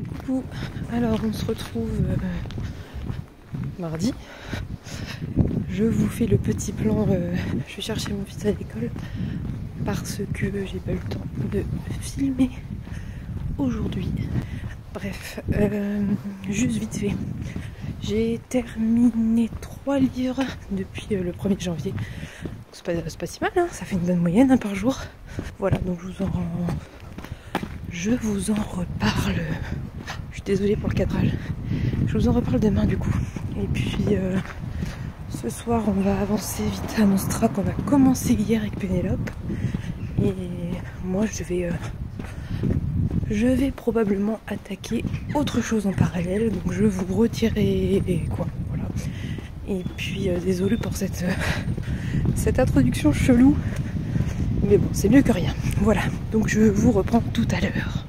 Coucou, alors on se retrouve mardi. Je vous fais le petit plan, je vais chercher mon fils à l'école parce que j'ai pas eu le temps de filmer aujourd'hui. Bref, juste vite fait, j'ai terminé 3 livres depuis le 1er janvier. C'est pas si mal, hein, ça fait une bonne moyenne par jour. Voilà, donc je vous en reparle. Je suis désolée pour le cadrage. Je vous en reparle demain du coup. Et puis ce soir on va avancer vite à Nostra qu'on a commencé hier avec Pénélope. Et moi je vais probablement attaquer autre chose en parallèle. Donc je vous retirerai quoi. Voilà. Et puis désolée pour cette introduction chelou. Mais bon, c'est mieux que rien. Voilà, donc je vous reprends tout à l'heure.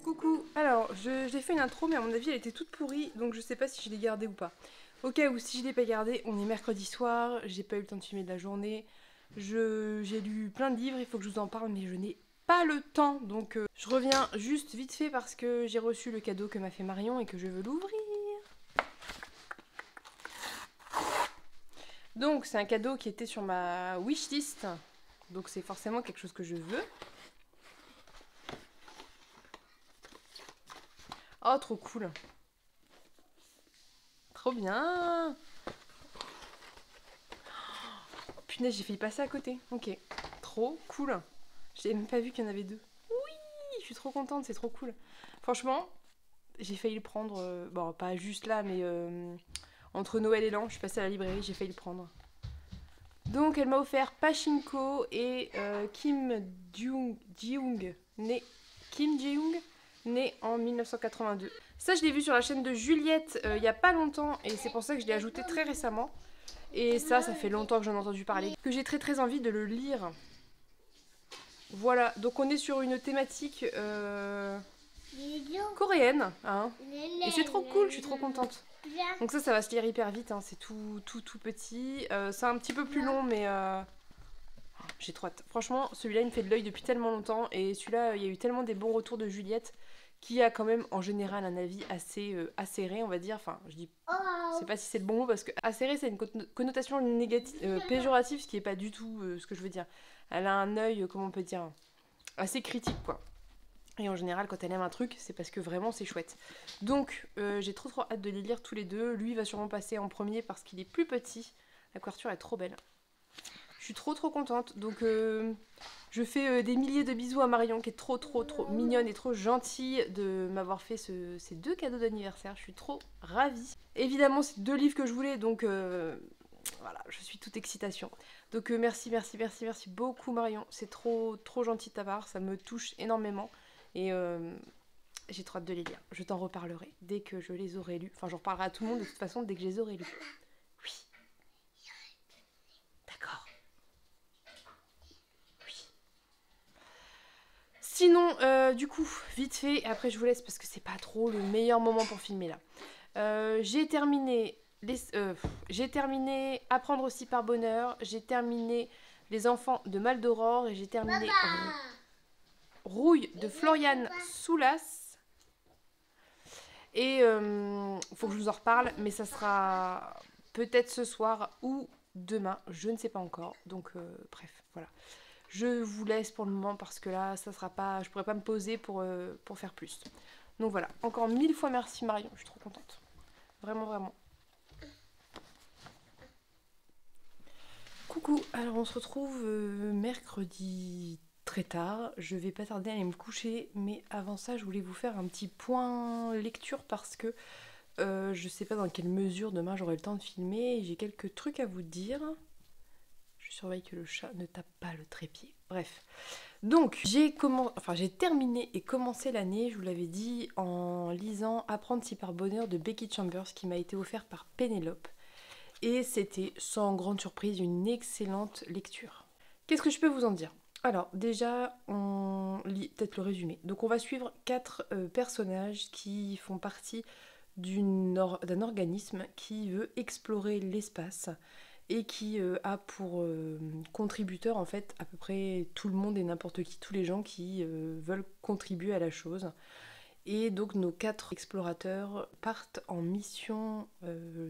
Coucou, alors j'ai fait une intro mais à mon avis elle était toute pourrie donc je sais pas si je l'ai gardée ou pas. Au cas où si je l'ai pas gardée, on est mercredi soir, j'ai pas eu le temps de filmer de la journée, j'ai lu plein de livres, il faut que je vous en parle mais je n'ai pas le temps donc je reviens juste vite fait parce que j'ai reçu le cadeau que m'a fait Marion et que je veux l'ouvrir. Donc c'est un cadeau qui était sur ma wishlist, donc c'est forcément quelque chose que je veux. Oh, trop cool. Trop bien. Oh, punaise, j'ai failli passer à côté. Ok. Trop cool. J'ai même pas vu qu'il y en avait deux. Oui, je suis trop contente, c'est trop cool. Franchement, j'ai failli le prendre. Bon, pas juste là, mais entre Noël et l'an, je suis passée à la librairie, j'ai failli le prendre. Donc, elle m'a offert Pachinko et Kim Ji-young, né en 1982. Ça, je l'ai vu sur la chaîne de Juliette il y a pas longtemps et c'est pour ça que je l'ai ajouté très récemment. Et ça fait longtemps que j'en ai entendu parler, que j'ai très envie de le lire. Voilà, donc on est sur une thématique coréenne, hein. Et c'est trop cool, je suis trop contente. Donc ça va se lire hyper vite, hein. C'est tout petit. C'est un petit peu plus long, mais j'ai trop hâte. Franchement, celui-là, il me fait de l'œil depuis tellement longtemps. Et celui-là, il y a eu tellement des bons retours de Juliette qui a quand même, en général, un avis assez acéré, on va dire. Enfin, je dis, je sais pas si c'est le bon mot, parce que acéré, c'est une connotation négative, péjorative, ce qui est pas du tout ce que je veux dire. Elle a un œil, comment on peut dire, assez critique, quoi. Et en général, quand elle aime un truc, c'est parce que vraiment c'est chouette. Donc, j'ai trop hâte de les lire tous les deux. Lui va sûrement passer en premier parce qu'il est plus petit. La couverture est trop belle. Je suis trop contente. Donc, je fais des milliers de bisous à Marion qui est trop mignonne et trop gentille de m'avoir fait ces 2 cadeaux d'anniversaire. Je suis trop ravie. Évidemment, c'est 2 livres que je voulais, donc voilà, je suis toute excitation. Donc merci beaucoup Marion. C'est trop gentil de ta part, ça me touche énormément. Et j'ai trop hâte de les lire. Je t'en reparlerai dès que je les aurai lus. Enfin, j'en reparlerai à tout le monde de toute façon dès que je les aurai lus. Oui. D'accord. Oui. Sinon, du coup, vite fait, et après je vous laisse parce que c'est pas trop le meilleur moment pour filmer là. J'ai terminé Apprendre aussi par bonheur. J'ai terminé Les enfants de Maldoror et j'ai terminé Rouille de Floriane Soulas. Et faut que je vous en reparle, mais ça sera peut-être ce soir ou demain, je ne sais pas encore. Donc bref, voilà. Je vous laisse pour le moment parce que là, ça sera pas, je pourrais pas me poser pour faire plus. Donc voilà, encore 1000 fois merci Marion, je suis trop contente. Vraiment. Coucou, alors on se retrouve mercredi très tard. Je vais pas tarder à aller me coucher, mais avant ça, je voulais vous faire un petit point lecture parce que je sais pas dans quelle mesure demain j'aurai le temps de filmer. J'ai quelques trucs à vous dire. Je surveille que le chat ne tape pas le trépied. Bref. Donc, j'ai terminé et commencé l'année, je vous l'avais dit, en lisant Apprendre si par bonheur de Becky Chambers qui m'a été offert par Pénélope. Et c'était sans grande surprise une excellente lecture. Qu'est-ce que je peux vous en dire? Alors déjà, on lit peut-être le résumé. Donc on va suivre 4 personnages qui font partie d'un organisme qui veut explorer l'espace et qui a pour contributeur en fait à peu près tout le monde et n'importe qui, tous les gens qui veulent contribuer à la chose. Et donc nos 4 explorateurs partent en mission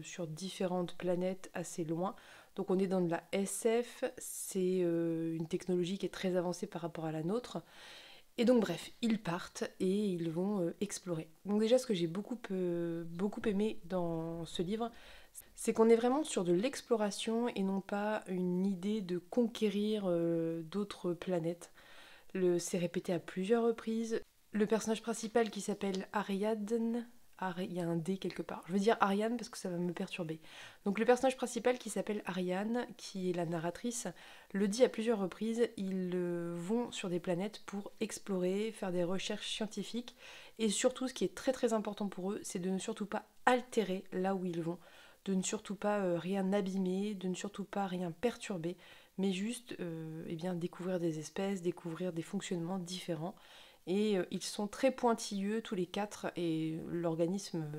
sur différentes planètes assez loin. Donc on est dans de la SF, c'est une technologie qui est très avancée par rapport à la nôtre. Et donc bref, ils partent et ils vont explorer. Donc déjà ce que j'ai beaucoup aimé dans ce livre, c'est qu'on est vraiment sur de l'exploration et non pas une idée de conquérir d'autres planètes. C'est répété à plusieurs reprises. Le personnage principal qui s'appelle Ariadne, il y a un D quelque part. Je veux dire Ariane parce que ça va me perturber. Donc le personnage principal qui s'appelle Ariane, qui est la narratrice, le dit à plusieurs reprises, ils vont sur des planètes pour explorer, faire des recherches scientifiques, et surtout ce qui est très très important pour eux, c'est de ne surtout pas altérer là où ils vont, de ne surtout pas rien abîmer, de ne surtout pas rien perturber, mais juste eh bien, découvrir des espèces, découvrir des fonctionnements différents. Et ils sont très pointilleux tous les 4 et l'organisme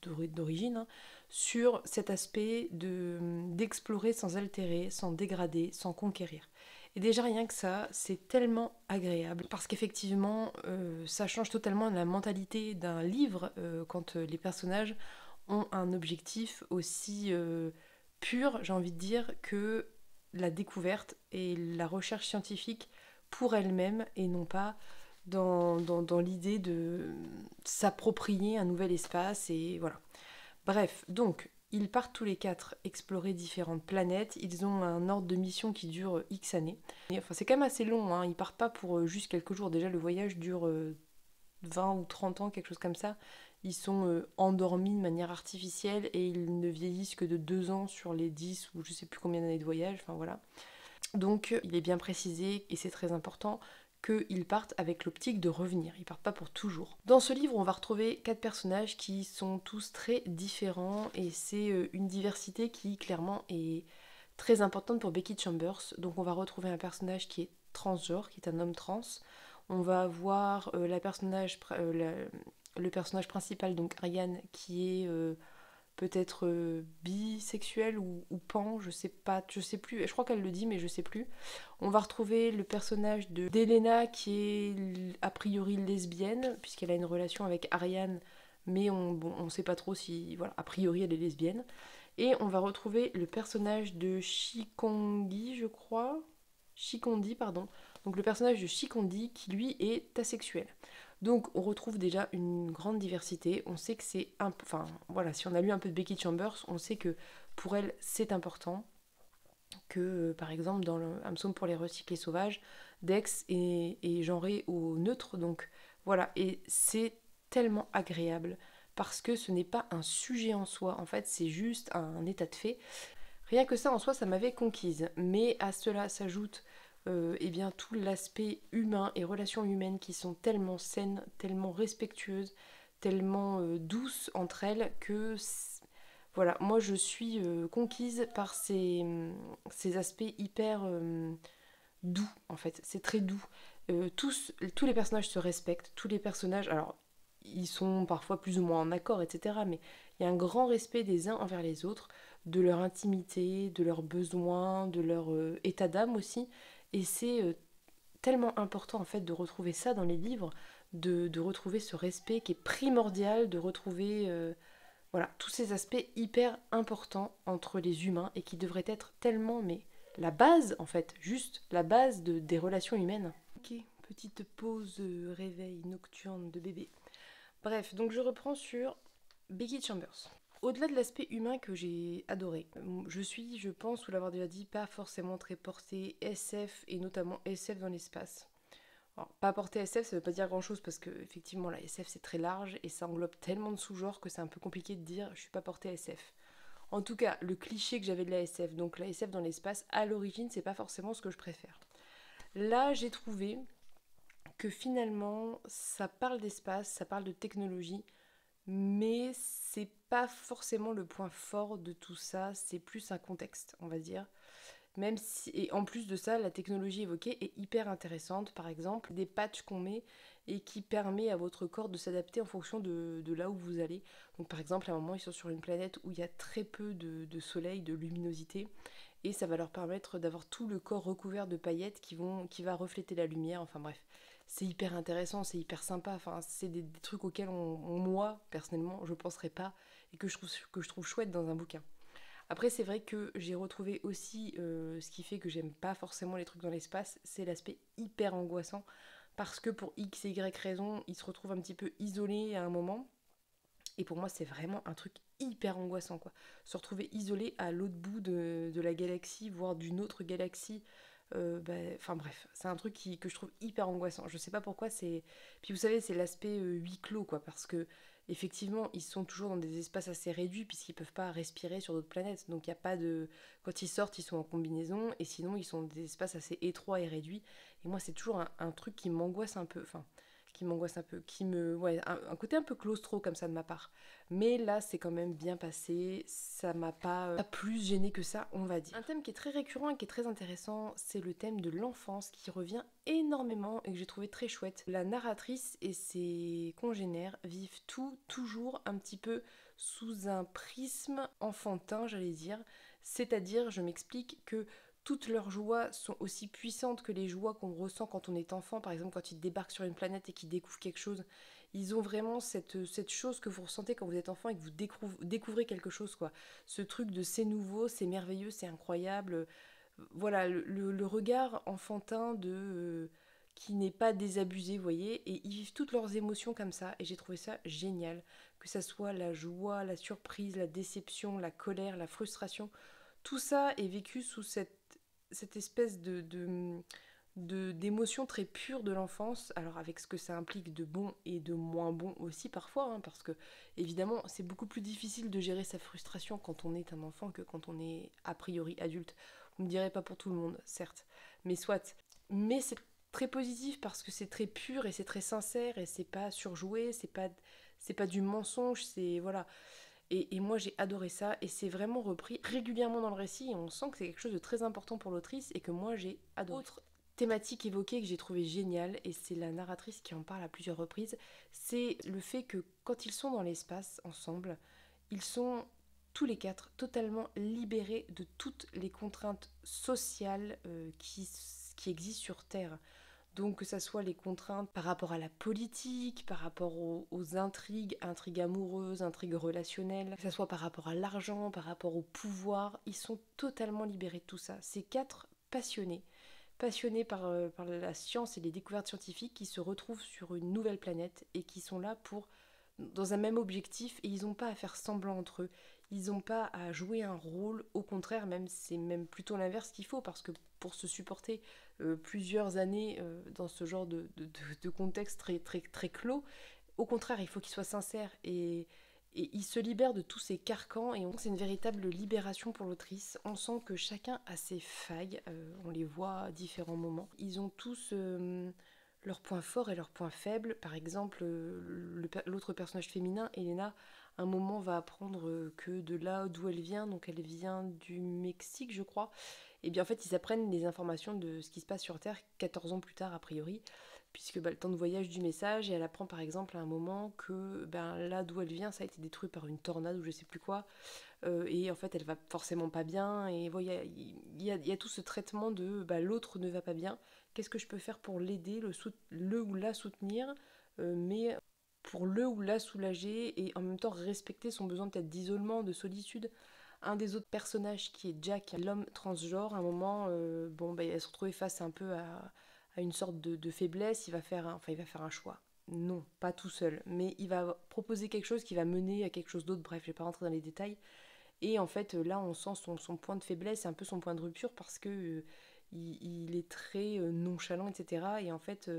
d'origine hein, sur cet aspect d'explorer sans altérer, sans dégrader, sans conquérir. Et déjà rien que ça, c'est tellement agréable parce qu'effectivement ça change totalement la mentalité d'un livre quand les personnages ont un objectif aussi pur, j'ai envie de dire, que la découverte et la recherche scientifique pour elle-même et non pas dans l'idée de s'approprier un nouvel espace et voilà. Bref, donc ils partent tous les 4 explorer différentes planètes, ils ont un ordre de mission qui dure X années. Et, enfin c'est quand même assez long, hein. Ils partent pas pour juste quelques jours, déjà le voyage dure 20 ou 30 ans, quelque chose comme ça. Ils sont endormis de manière artificielle et ils ne vieillissent que de 2 ans sur les 10 ou je sais plus combien d'années de voyage, enfin voilà. Donc il est bien précisé, et c'est très important, qu'ils partent avec l'optique de revenir, ils partent pas pour toujours. Dans ce livre, on va retrouver 4 personnages qui sont tous très différents, et c'est une diversité qui clairement est très importante pour Becky Chambers. Donc on va retrouver un personnage qui est transgenre, qui est un homme trans. On va avoir le personnage principal, donc Ariane, qui est peut-être bisexuelle ou pan, je sais pas, je sais plus, je crois qu'elle le dit mais je sais plus. On va retrouver le personnage d'Elena qui est a priori lesbienne puisqu'elle a une relation avec Ariane, mais on sait pas trop si, voilà, a priori elle est lesbienne. Et on va retrouver le personnage de Shikondi, je crois. Shikondi, pardon. Donc le personnage de Shikondi qui lui est asexuel. Donc on retrouve déjà une grande diversité. On sait que c'est enfin voilà, si on a lu un peu de Becky Chambers, on sait que pour elle c'est important que par exemple dans le Hameçon pour les recyclés sauvages, Dex est genré au neutre. Donc voilà, et c'est tellement agréable parce que ce n'est pas un sujet en soi, en fait c'est juste un état de fait. Rien que ça en soi, ça m'avait conquise. Mais à cela s'ajoute eh bien, tout l'aspect humain et relations humaines qui sont tellement saines, tellement respectueuses, tellement douces entre elles que voilà, moi je suis conquise par ces aspects hyper doux en fait. C'est très doux. Tous les personnages se respectent, tous les personnages, alors ils sont parfois plus ou moins en accord, etc. Mais il y a un grand respect des uns envers les autres, de leur intimité, de leurs besoins, de leur état d'âme aussi. Et c'est tellement important en fait de retrouver ça dans les livres, de retrouver ce respect qui est primordial, de retrouver voilà, tous ces aspects hyper importants entre les humains et qui devraient être tellement, mais la base en fait, juste la base des relations humaines. Ok, petite pause réveil nocturne de bébé. Bref, donc je reprends sur Becky Chambers. Au-delà de l'aspect humain que j'ai adoré, je suis, je pense, vous l'avoir déjà dit, pas forcément très portée SF et notamment SF dans l'espace. Alors, pas portée SF, ça veut pas dire grand-chose parce que effectivement la SF c'est très large et ça englobe tellement de sous-genres que c'est un peu compliqué de dire je suis pas portée SF. En tout cas, le cliché que j'avais de la SF, donc la SF dans l'espace, à l'origine, c'est pas forcément ce que je préfère. Là, j'ai trouvé que finalement, ça parle d'espace, ça parle de technologie, mais c'est pas forcément le point fort de tout ça, c'est plus un contexte, on va dire. Même si, et en plus de ça, la technologie évoquée est hyper intéressante. Par exemple, des patchs qu'on met et qui permet à votre corps de s'adapter en fonction de là où vous allez. Donc par exemple, à un moment, ils sont sur une planète où il y a très peu de soleil, de luminosité, et ça va leur permettre d'avoir tout le corps recouvert de paillettes qui va refléter la lumière. Enfin bref, c'est hyper intéressant, c'est hyper sympa. Enfin, c'est des trucs auxquels moi, personnellement, je penserais pas et que je trouve chouette dans un bouquin. Après, c'est vrai que j'ai retrouvé aussi ce qui fait que j'aime pas forcément les trucs dans l'espace, c'est l'aspect hyper angoissant. Parce que pour X et Y raison, ils se retrouvent un petit peu isolés à un moment. Et pour moi, c'est vraiment un truc hyper angoissant, quoi. Se retrouver isolé à l'autre bout de la galaxie, voire d'une autre galaxie. Enfin bref, c'est un truc que je trouve hyper angoissant. Je sais pas pourquoi, c'est. Puis vous savez, c'est l'aspect huis clos, quoi. Parce que, effectivement, ils sont toujours dans des espaces assez réduits, puisqu'ils peuvent pas respirer sur d'autres planètes. Donc il y a pas de. Quand ils sortent, ils sont en combinaison, et sinon, ils sont dans des espaces assez étroits et réduits. Et moi, c'est toujours un truc qui m'angoisse un peu. Enfin, qui m'angoisse un peu, ouais, un côté un peu claustro comme ça de ma part. Mais là, c'est quand même bien passé, ça m'a pas plus gêné que ça, on va dire. Un thème qui est très récurrent et qui est très intéressant, c'est le thème de l'enfance qui revient énormément et que j'ai trouvé très chouette. La narratrice et ses congénères vivent toujours un petit peu sous un prisme enfantin, j'allais dire. C'est-à-dire, je m'explique que toutes leurs joies sont aussi puissantes que les joies qu'on ressent quand on est enfant. Par exemple, quand ils débarquent sur une planète et qu'ils découvrent quelque chose, ils ont vraiment cette chose que vous ressentez quand vous êtes enfant et que vous découvrez quelque chose, quoi. Ce truc de c'est nouveau, c'est merveilleux, c'est incroyable. Voilà, le regard enfantin qui n'est pas désabusé, vous voyez, et ils vivent toutes leurs émotions comme ça, et j'ai trouvé ça génial. Que ça soit la joie, la surprise, la déception, la colère, la frustration, tout ça est vécu sous cette espèce d'émotion très pure de l'enfance, alors avec ce que ça implique de bon et de moins bon aussi parfois, hein, parce que évidemment c'est beaucoup plus difficile de gérer sa frustration quand on est un enfant que quand on est a priori adulte. Vous me direz pas pour tout le monde, certes, mais soit. Mais c'est très positif parce que c'est très pur et c'est très sincère et c'est pas surjoué, c'est pas du mensonge, c'est voilà. Et moi j'ai adoré ça et c'est vraiment repris régulièrement dans le récit et on sent que c'est quelque chose de très important pour l'autrice et que moi j'ai adoré. Autre thématique évoquée que j'ai trouvé géniale, et c'est la narratrice qui en parle à plusieurs reprises, c'est le fait que quand ils sont dans l'espace ensemble, ils sont tous les quatre totalement libérés de toutes les contraintes sociales qui existent sur Terre. Donc que ça soit les contraintes par rapport à la politique, par rapport aux intrigues amoureuses, intrigues relationnelles, que ça soit par rapport à l'argent, par rapport au pouvoir, ils sont totalement libérés de tout ça. Ces quatre passionnés par la science et les découvertes scientifiques qui se retrouvent sur une nouvelle planète et qui sont là dans un même objectif, et ils n'ont pas à faire semblant entre eux, ils n'ont pas à jouer un rôle, au contraire, même c'est même plutôt l'inverse qu'il faut, parce que pour se supporter plusieurs années dans ce genre de contexte très clos, au contraire, il faut qu'ils soient sincères et ils se libèrent de tous ces carcans, et c'est une véritable libération pour l'autrice. On sent que chacun a ses failles, on les voit à différents moments. Ils ont tous leurs points forts et leurs points faibles. Par exemple, l'autre personnage féminin, Elena, un moment va apprendre que de là d'où elle vient, donc elle vient du Mexique je crois, et bien en fait ils apprennent les informations de ce qui se passe sur Terre 14 ans plus tard a priori, puisque le temps de voyage du message, et elle apprend par exemple à un moment que là d'où elle vient ça a été détruit par une tornade ou je sais plus quoi, et en fait elle va forcément pas bien, et voilà, il y a tout ce traitement de l'autre ne va pas bien, qu'est-ce que je peux faire pour l'aider, le ou la soutenir, mais pour le ou la soulager et en même temps respecter son besoin peut-être d'isolement, de solitude. Un des autres personnages qui est Jack, l'homme transgenre, à un moment, elle se retrouvait face un peu à une sorte de faiblesse, il va faire un choix. Non, pas tout seul, mais il va proposer quelque chose qui va mener à quelque chose d'autre, bref, je vais pas rentrer dans les détails. Et en fait, là, on sent son point de faiblesse, c'est un peu son point de rupture parce que il est très nonchalant, etc. Et en fait,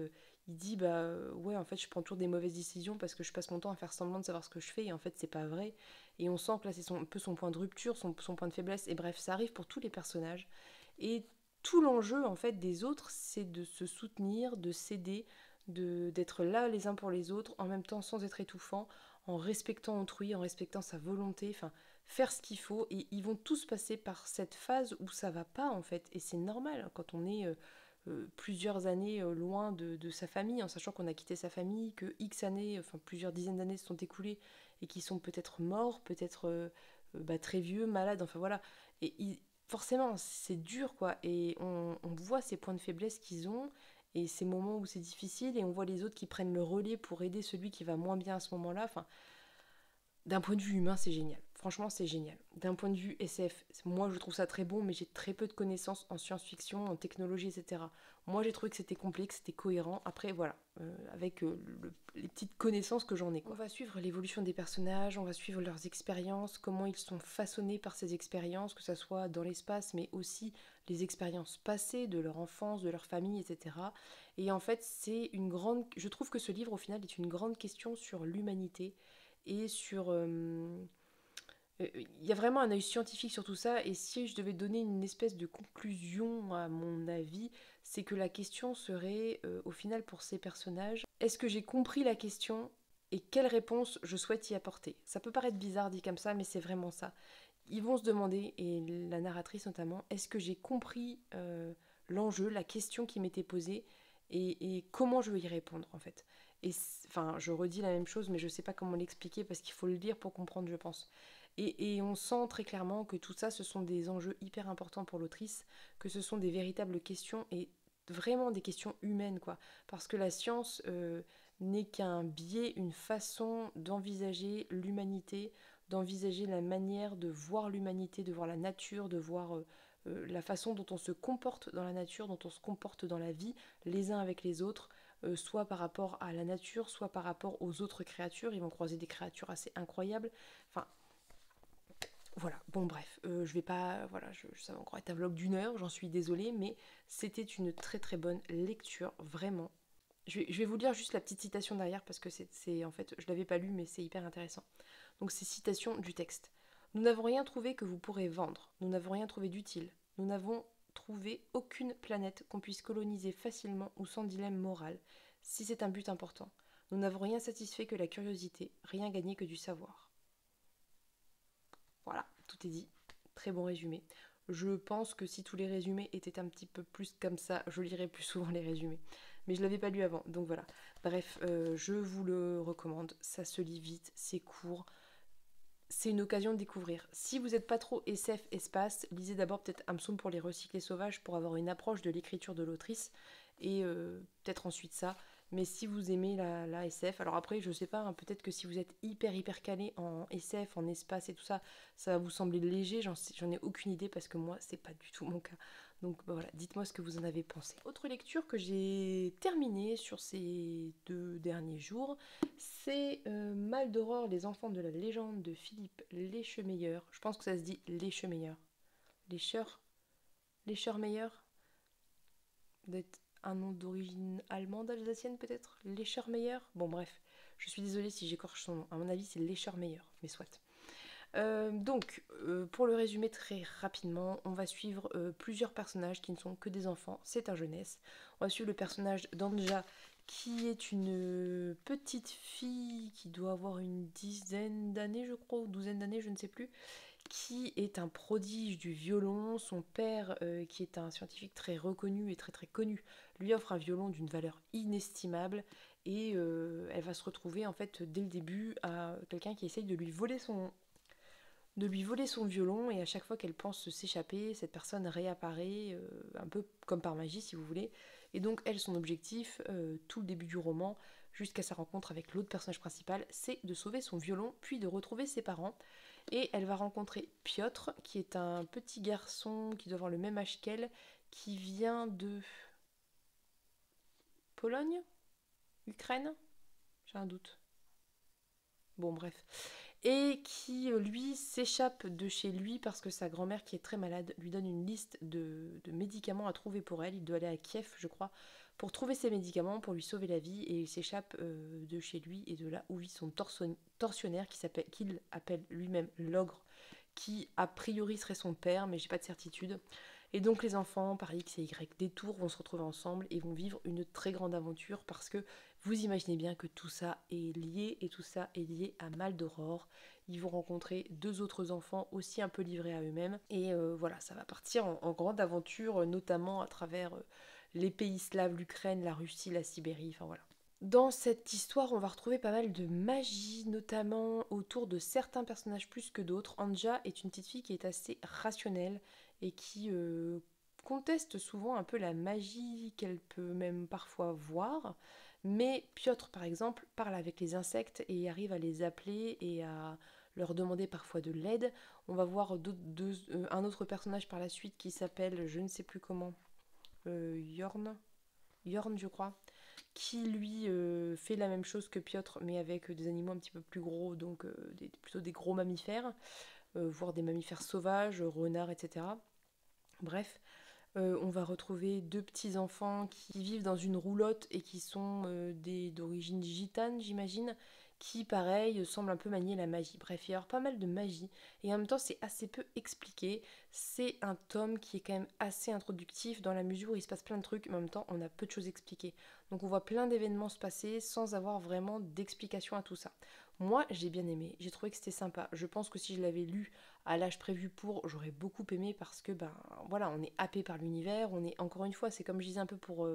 il dit ouais, en fait, je prends toujours des mauvaises décisions parce que je passe mon temps à faire semblant de savoir ce que je fais, et en fait, c'est pas vrai. Et on sent que là, c'est un peu son point de rupture, son point de faiblesse. Et bref, ça arrive pour tous les personnages. Et tout l'enjeu, en fait, des autres, c'est de se soutenir, de s'aider, d'être là les uns pour les autres, en même temps sans être étouffant, en respectant autrui, en respectant sa volonté, enfin faire ce qu'il faut, et ils vont tous passer par cette phase où ça va pas en fait, et c'est normal hein, quand on est plusieurs années loin de sa famille, en sachant qu'on a quitté sa famille, que X années, enfin plusieurs dizaines d'années se sont écoulées, et qui sont peut-être morts, peut-être très vieux, malades, enfin voilà, et forcément c'est dur quoi, et on voit ces points de faiblesse qu'ils ont, et ces moments où c'est difficile, et on voit les autres qui prennent le relais pour aider celui qui va moins bien à ce moment-là. Enfin, d'un point de vue humain, c'est génial. Franchement, c'est génial. D'un point de vue SF, moi je trouve ça très bon, mais j'ai très peu de connaissances en science-fiction, en technologie, etc. Moi j'ai trouvé que c'était complet, que c'était cohérent. Après, voilà, avec les petites connaissances que j'en ai, quoi. On va suivre l'évolution des personnages, on va suivre leurs expériences, comment ils sont façonnés par ces expériences, que ce soit dans l'espace, mais aussi les expériences passées de leur enfance, de leur famille, etc. Et en fait, je trouve que ce livre, au final, est une grande question sur l'humanité et sur... il y a vraiment un œil scientifique sur tout ça, et si je devais donner une espèce de conclusion à mon avis, c'est que la question serait, au final pour ces personnages, est-ce que j'ai compris la question et quelle réponse je souhaite y apporter? Ça peut paraître bizarre dit comme ça, mais c'est vraiment ça. Ils vont se demander, et la narratrice notamment, est-ce que j'ai compris l'enjeu, la question qui m'était posée, et comment je vais y répondre en fait. Et enfin, je redis la même chose, mais je ne sais pas comment l'expliquer parce qu'il faut le lire pour comprendre, je pense. Et on sent très clairement que tout ça, ce sont des enjeux hyper importants pour l'autrice, que ce sont des véritables questions et vraiment des questions humaines, quoi. Parce que la science n'est qu'un biais, une façon d'envisager l'humanité, d'envisager la manière de voir l'humanité, de voir la nature, de voir la façon dont on se comporte dans la nature, dont on se comporte dans la vie, les uns avec les autres, soit par rapport à la nature, soit par rapport aux autres créatures. Ils vont croiser des créatures assez incroyables. Enfin, voilà, bon bref, je vais pas, voilà, ça va encore être un vlog d'1 heure, j'en suis désolée, mais c'était une très très bonne lecture, vraiment. Je vais vous lire juste la petite citation derrière parce que en fait, je l'avais pas lu, mais c'est hyper intéressant. Donc c'est citation du texte. Nous n'avons rien trouvé que vous pourrez vendre, nous n'avons rien trouvé d'utile, nous n'avons trouvé aucune planète qu'on puisse coloniser facilement ou sans dilemme moral, si c'est un but important. Nous n'avons rien satisfait que la curiosité, rien gagné que du savoir. Voilà, tout est dit. Très bon résumé. Je pense que si tous les résumés étaient un petit peu plus comme ça, je lirais plus souvent les résumés. Mais je ne l'avais pas lu avant, donc voilà. Bref, je vous le recommande. Ça se lit vite, c'est court. C'est une occasion de découvrir. Si vous n'êtes pas trop SF espace, lisez d'abord peut-être Hameçon pour les recyclés sauvages pour avoir une approche de l'écriture de l'autrice. Et peut-être ensuite ça. Mais si vous aimez la SF, alors après, je sais pas, hein, peut-être que si vous êtes hyper calé en SF, en espace et tout ça, ça va vous sembler léger, j'en ai aucune idée parce que moi, c'est pas du tout mon cas. Donc bah, voilà, dites-moi ce que vous en avez pensé. Autre lecture que j'ai terminée sur ces 2 derniers jours, c'est Mal d'aurore, les enfants de la légende de Philippe Leschemeyer. Je pense que ça se dit Leschemeyer. Lechermeyer d'être un nom d'origine allemande, alsacienne peut-être, Lechermeyer. Bon bref, je suis désolée si j'écorche son nom. À mon avis, c'est Lechermeyer, mais soit. Pour le résumer très rapidement, on va suivre plusieurs personnages qui ne sont que des enfants, c'est un jeunesse. On va suivre le personnage d'Anja, qui est une petite fille qui doit avoir une dizaine d'années, je crois, ou douzaine d'années, je ne sais plus, qui est un prodige du violon. Son père, qui est un scientifique très reconnu et très très connu, lui offre un violon d'une valeur inestimable, et elle va se retrouver en fait dès le début à quelqu'un qui essaye de lui voler son violon, et à chaque fois qu'elle pense s'échapper, cette personne réapparaît, un peu comme par magie si vous voulez. Et donc elle, son objectif, tout le début du roman, jusqu'à sa rencontre avec l'autre personnage principal, c'est de sauver son violon, puis de retrouver ses parents. Et elle va rencontrer Piotr, qui est un petit garçon qui doit avoir le même âge qu'elle, qui vient de Pologne, Ukraine, j'ai un doute. Bon bref. Et qui, lui, s'échappe de chez lui parce que sa grand-mère, qui est très malade, lui donne une liste de médicaments à trouver pour elle. Il doit aller à Kiev, je crois, pour trouver ces médicaments, pour lui sauver la vie. Et il s'échappe de chez lui et de là où vit son tortionnaire, qu'il appelle lui-même l'ogre, qui a priori serait son père, mais j'ai pas de certitude. Et donc les enfants, par X et Y détours, vont se retrouver ensemble et vont vivre une très grande aventure parce que vous imaginez bien que tout ça est lié et tout ça est lié à Maldoror. Ils vont rencontrer deux autres enfants aussi un peu livrés à eux-mêmes et voilà, ça va partir en grande aventure, notamment à travers les pays slaves, l'Ukraine, la Russie, la Sibérie, enfin voilà. Dans cette histoire, on va retrouver pas mal de magie, notamment autour de certains personnages plus que d'autres. Anja est une petite fille qui est assez rationnelle et qui conteste souvent un peu la magie qu'elle peut même parfois voir. Mais Piotr, par exemple, parle avec les insectes et arrive à les appeler et à leur demander parfois de l'aide. On va voir un autre personnage par la suite qui s'appelle, je ne sais plus comment, Yorn. Yorn, je crois, qui lui fait la même chose que Piotr, mais avec des animaux un petit peu plus gros, donc plutôt des gros mammifères, voire des mammifères sauvages, renards, etc. Bref, on va retrouver deux petits enfants qui vivent dans une roulotte et qui sont d'origine gitane, j'imagine, qui, pareil, semblent un peu manier la magie. Bref, il y a pas mal de magie, et en même temps, c'est assez peu expliqué. C'est un tome qui est quand même assez introductif dans la mesure où il se passe plein de trucs, mais en même temps, on a peu de choses expliquées. Donc on voit plein d'événements se passer sans avoir vraiment d'explication à tout ça. Moi, j'ai bien aimé, j'ai trouvé que c'était sympa. Je pense que si je l'avais lu à l'âge prévu pour, j'aurais beaucoup aimé parce que, ben voilà, on est happé par l'univers, on est, encore une fois, c'est comme je disais un peu pour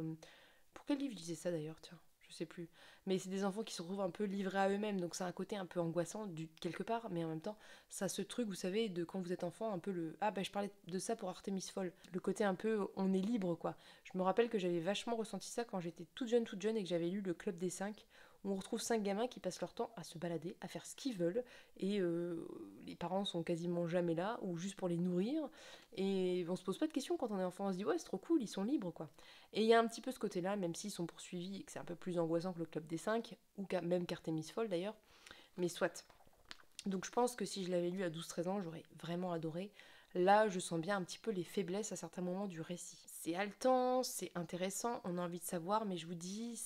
quel livre je disais ça d'ailleurs, tiens, je sais plus. Mais c'est des enfants qui se retrouvent un peu livrés à eux-mêmes, donc c'est un côté un peu angoissant quelque part, mais en même temps, ça a ce truc, vous savez, de quand vous êtes enfant, un peu le... Ah ben je parlais de ça pour Artemis Fowl, le côté un peu on est libre quoi. Je me rappelle que j'avais vachement ressenti ça quand j'étais toute jeune et que j'avais lu le Club des 5, où on retrouve 5 gamins qui passent leur temps à se balader, à faire ce qu'ils veulent, et les parents sont quasiment jamais là, ou juste pour les nourrir, et on se pose pas de questions quand on est enfant, on se dit ouais c'est trop cool, ils sont libres quoi. Et il y a un petit peu ce côté-là, même s'ils sont poursuivis et que c'est un peu plus angoissant que le Club des 5, ou même qu'Artemis Fowl d'ailleurs, mais soit. Donc je pense que si je l'avais lu à 12-13 ans, j'aurais vraiment adoré. Là, je sens bien un petit peu les faiblesses à certains moments du récit. C'est haletant, c'est intéressant, on a envie de savoir, mais je vous dis,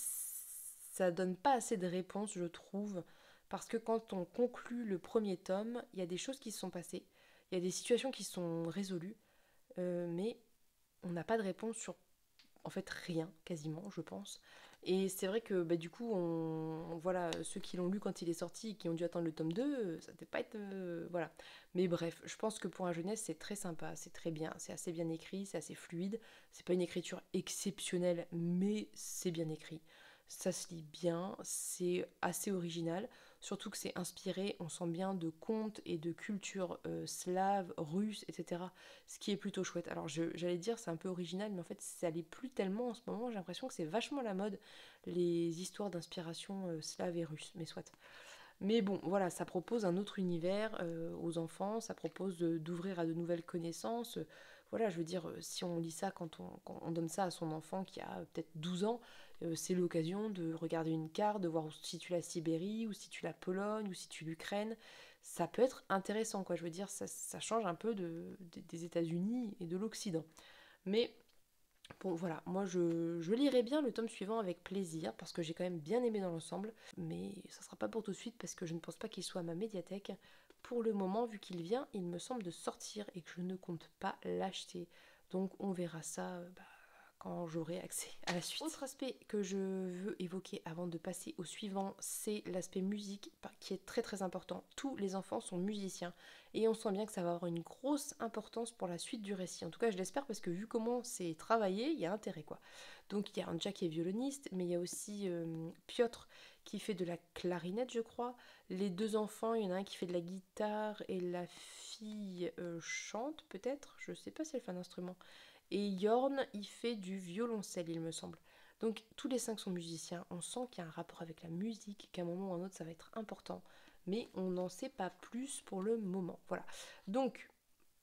ça donne pas assez de réponses, je trouve, parce que quand on conclut le premier tome, il y a des choses qui se sont passées, il y a des situations qui sont résolues, mais on n'a pas de réponse sur en fait rien quasiment je pense, et c'est vrai que bah, du coup voilà, ceux qui l'ont lu quand il est sorti et qui ont dû attendre le tome 2, ça devait pas être voilà, mais bref, je pense que pour un jeunesse c'est très sympa, c'est très bien, c'est assez bien écrit, c'est assez fluide, c'est pas une écriture exceptionnelle mais c'est bien écrit, ça se lit bien, c'est assez original, surtout que c'est inspiré, on sent bien, de contes et de culture slave, russe, etc. Ce qui est plutôt chouette. Alors j'allais dire c'est un peu original, mais en fait ça l'est plus tellement en ce moment, j'ai l'impression que c'est vachement la mode, les histoires d'inspiration slave et russe, mais soit. Mais bon, voilà, ça propose un autre univers aux enfants, ça propose d'ouvrir à de nouvelles connaissances. Voilà, je veux dire, si on lit ça quand on donne ça à son enfant qui a peut-être 12 ans, c'est l'occasion de regarder une carte, de voir où se situe la Sibérie, où se situe la Pologne, où se situe l'Ukraine. Ça peut être intéressant, quoi. Je veux dire, ça change un peu des États-Unis et de l'Occident. Mais bon, voilà, moi je lirai bien le tome suivant avec plaisir parce que j'ai quand même bien aimé dans l'ensemble, mais ça sera pas pour tout de suite parce que je ne pense pas qu'il soit à ma médiathèque. Pour le moment, vu qu'il vient, il me semble de sortir et que je ne compte pas l'acheter. Donc on verra ça quand j'aurai accès à la suite. Autre aspect que je veux évoquer avant de passer au suivant, c'est l'aspect musique qui est très très important. Tous les enfants sont musiciens et on sent bien que ça va avoir une grosse importance pour la suite du récit. En tout cas, je l'espère parce que vu comment c'est travaillé, il y a intérêt quoi. Donc il y a Anja qui est violoniste, mais il y a aussi Piotr qui fait de la clarinette, je crois. Les deux enfants, il y en a un qui fait de la guitare et la fille chante peut-être. Je sais pas si elle fait un instrument. Et Yorn, il fait du violoncelle, il me semble. Donc tous les cinq sont musiciens, on sent qu'il y a un rapport avec la musique, qu'à un moment ou à un autre ça va être important, mais on n'en sait pas plus pour le moment. Voilà. Donc,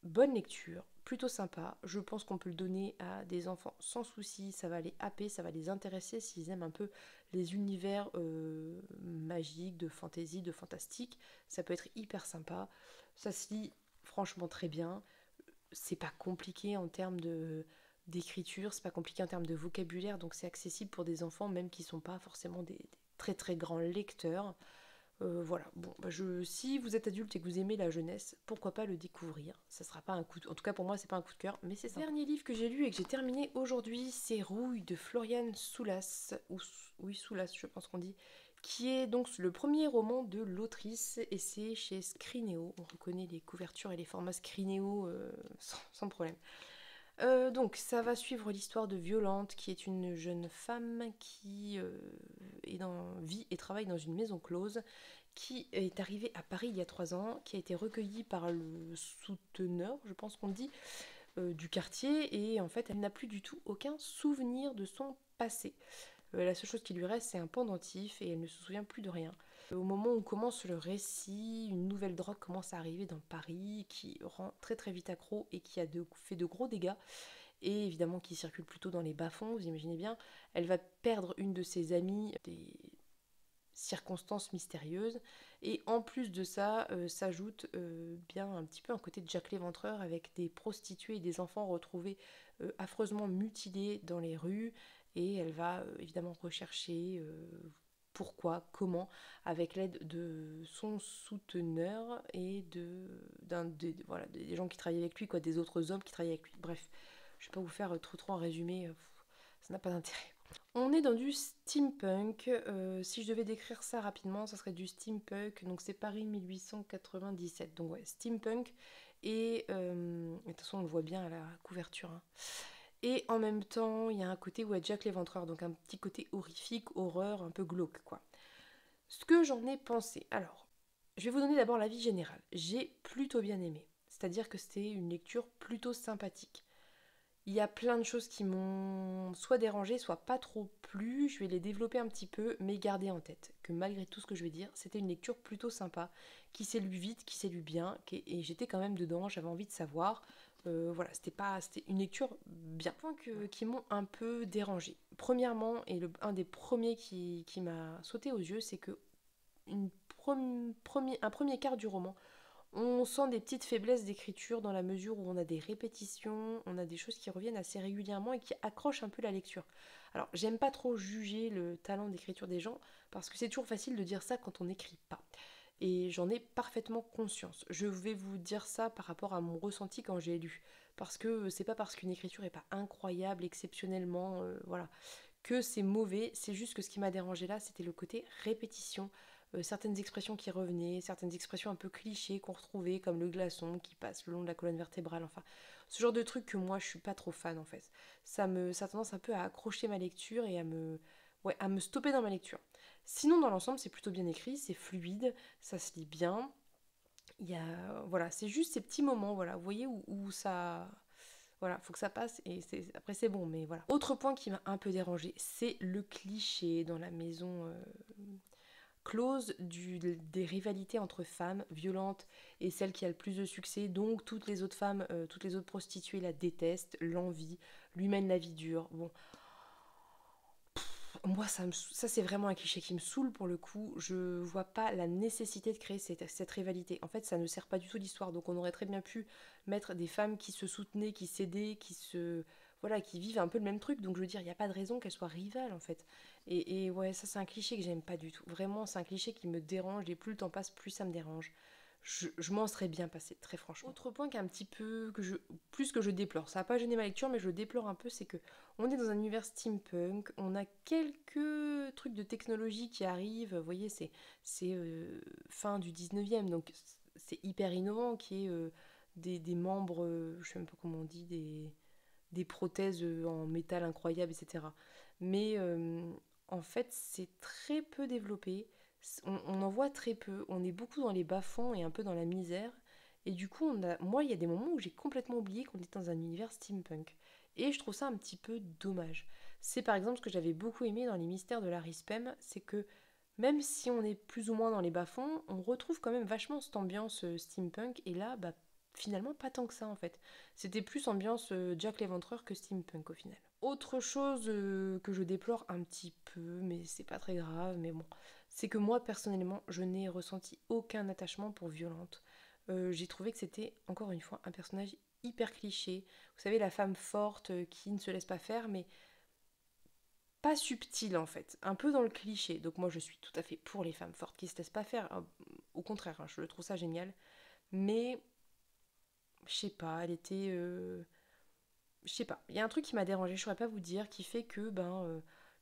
bonne lecture, plutôt sympa. Je pense qu'on peut le donner à des enfants sans souci, ça va les happer, ça va les intéresser s'ils aiment un peu les univers magiques, de fantasy, de fantastique. Ça peut être hyper sympa. Ça se lit franchement très bien, c'est pas compliqué en termes d'écriture, c'est pas compliqué en termes de vocabulaire, donc c'est accessible pour des enfants même qui sont pas forcément des très très grands lecteurs. Voilà, bon, bah si vous êtes adulte et que vous aimez la jeunesse, pourquoi pas le découvrir. Ça sera pas un coup de... En tout cas pour moi c'est pas un coup de cœur, mais c'est ça. Le dernier livre que j'ai lu et que j'ai terminé aujourd'hui, c'est Rouille de Florian Soulas, oui Soulas je pense qu'on dit, qui est donc le premier roman de l'autrice et c'est chez Scrinéo. On reconnaît les couvertures et les formats Scrinéo sans problème. Donc ça va suivre l'histoire de Violante qui est une jeune femme qui vit et travaille dans une maison close, qui est arrivée à Paris il y a 3 ans, qui a été recueillie par le souteneur, je pense qu'on dit, du quartier, et en fait elle n'a plus du tout aucun souvenir de son passé. La seule chose qui lui reste, c'est un pendentif et elle ne se souvient plus de rien. Au moment où commence le récit, une nouvelle drogue commence à arriver dans Paris qui rend très très vite accro et qui a fait de gros dégâts et évidemment qui circule plutôt dans les bas-fonds, vous imaginez bien. Elle va perdre une de ses amies, des circonstances mystérieuses et en plus de ça s'ajoute bien un petit peu un côté de Jack l'Éventreur avec des prostituées et des enfants retrouvés affreusement mutilés dans les rues et elle va évidemment rechercher pourquoi, comment, avec l'aide de son souteneur et voilà, des gens qui travaillent avec lui, quoi, des autres hommes qui travaillent avec lui. Bref, je vais pas vous faire trop en résumé, ça n'a pas d'intérêt. On est dans du steampunk, si je devais décrire ça rapidement, ça serait du steampunk, donc c'est Paris 1897, donc ouais, steampunk, et de toute façon on le voit bien à la couverture, hein. Et en même temps, il y a un côté où il y a Jack l'Éventreur, donc un petit côté horrifique, horreur, un peu glauque, quoi. Ce que j'en ai pensé, alors, je vais vous donner d'abord l'avis général. J'ai plutôt bien aimé, c'est-à-dire que c'était une lecture plutôt sympathique. Il y a plein de choses qui m'ont soit dérangé, soit pas trop plu. Je vais les développer un petit peu, mais garder en tête que malgré tout ce que je vais dire, c'était une lecture plutôt sympa, qui s'est lue vite, qui s'est lue bien, et j'étais quand même dedans, j'avais envie de savoir. Voilà, c'était une lecture bien. Points qui m'ont un peu dérangé. Premièrement, et un des premiers qui m'a sauté aux yeux, c'est que un premier quart du roman, on sent des petites faiblesses d'écriture dans la mesure où on a des répétitions, on a des choses qui reviennent assez régulièrement et qui accrochent un peu la lecture. Alors, j'aime pas trop juger le talent d'écriture des gens parce que c'est toujours facile de dire ça quand on n'écrit pas. Et j'en ai parfaitement conscience. Je vais vous dire ça par rapport à mon ressenti quand j'ai lu. Parce que c'est pas parce qu'une écriture est pas incroyable, exceptionnellement, voilà, que c'est mauvais. C'est juste que ce qui m'a dérangé là, c'était le côté répétition. Certaines expressions qui revenaient, certaines expressions un peu clichés qu'on retrouvait, comme le glaçon qui passe le long de la colonne vertébrale, enfin, ce genre de truc que moi je suis pas trop fan en fait. Ça a tendance un peu à accrocher ma lecture et ouais, à me stopper dans ma lecture. Sinon, dans l'ensemble, c'est plutôt bien écrit, c'est fluide, ça se lit bien. Voilà, c'est juste ces petits moments, voilà, vous voyez, où ça, voilà, faut que ça passe et après c'est bon, mais voilà. Autre point qui m'a un peu dérangé, c'est le cliché dans la maison close des rivalités entre femmes violentes et celle qui a le plus de succès. Donc toutes les autres femmes, toutes les autres prostituées la détestent, l'envient, lui mènent la vie dure. Bon, moi ça c'est vraiment un cliché qui me saoule pour le coup. Je vois pas la nécessité de créer cette rivalité. En fait, ça ne sert pas du tout l'histoire. Donc on aurait très bien pu mettre des femmes qui se soutenaient, qui s'aidaient, voilà, qui vivent un peu le même truc. Donc je veux dire, il n'y a pas de raison qu'elles soient rivales en fait. Et ouais, ça c'est un cliché que j'aime pas du tout. Vraiment, c'est un cliché qui me dérange. Et plus le temps passe, plus ça me dérange. Je m'en serais bien passé, très franchement. Autre point qui est un petit peu plus que je déplore, ça n'a pas gêné ma lecture, mais je le déplore un peu, c'est que on est dans un univers steampunk, on a quelques trucs de technologie qui arrivent, vous voyez, c'est fin du 19e, donc c'est hyper innovant, qui est des membres, je sais même pas comment on dit, des prothèses en métal incroyable, etc. Mais en fait, c'est très peu développé. On en voit très peu. On est beaucoup dans les bas-fonds et un peu dans la misère. Et du coup, moi, il y a des moments où j'ai complètement oublié qu'on était dans un univers steampunk. Et je trouve ça un petit peu dommage. C'est par exemple ce que j'avais beaucoup aimé dans les mystères de Larry Spem, c'est que même si on est plus ou moins dans les bas-fonds, on retrouve quand même vachement cette ambiance steampunk. Et là, bah, finalement, pas tant que ça en fait. C'était plus ambiance Jack l'Éventreur que steampunk au final. Autre chose que je déplore un petit peu, mais c'est pas très grave, mais bon, c'est que moi personnellement, je n'ai ressenti aucun attachement pour Violante. J'ai trouvé que c'était, encore une fois, un personnage hyper cliché. Vous savez, la femme forte qui ne se laisse pas faire, mais pas subtil en fait, un peu dans le cliché. Donc moi je suis tout à fait pour les femmes fortes qui se laissent pas faire. Au contraire, hein, je trouve ça génial. Mais je sais pas, elle était... je sais pas, il y a un truc qui m'a dérangée, je saurais pas vous dire, qui fait que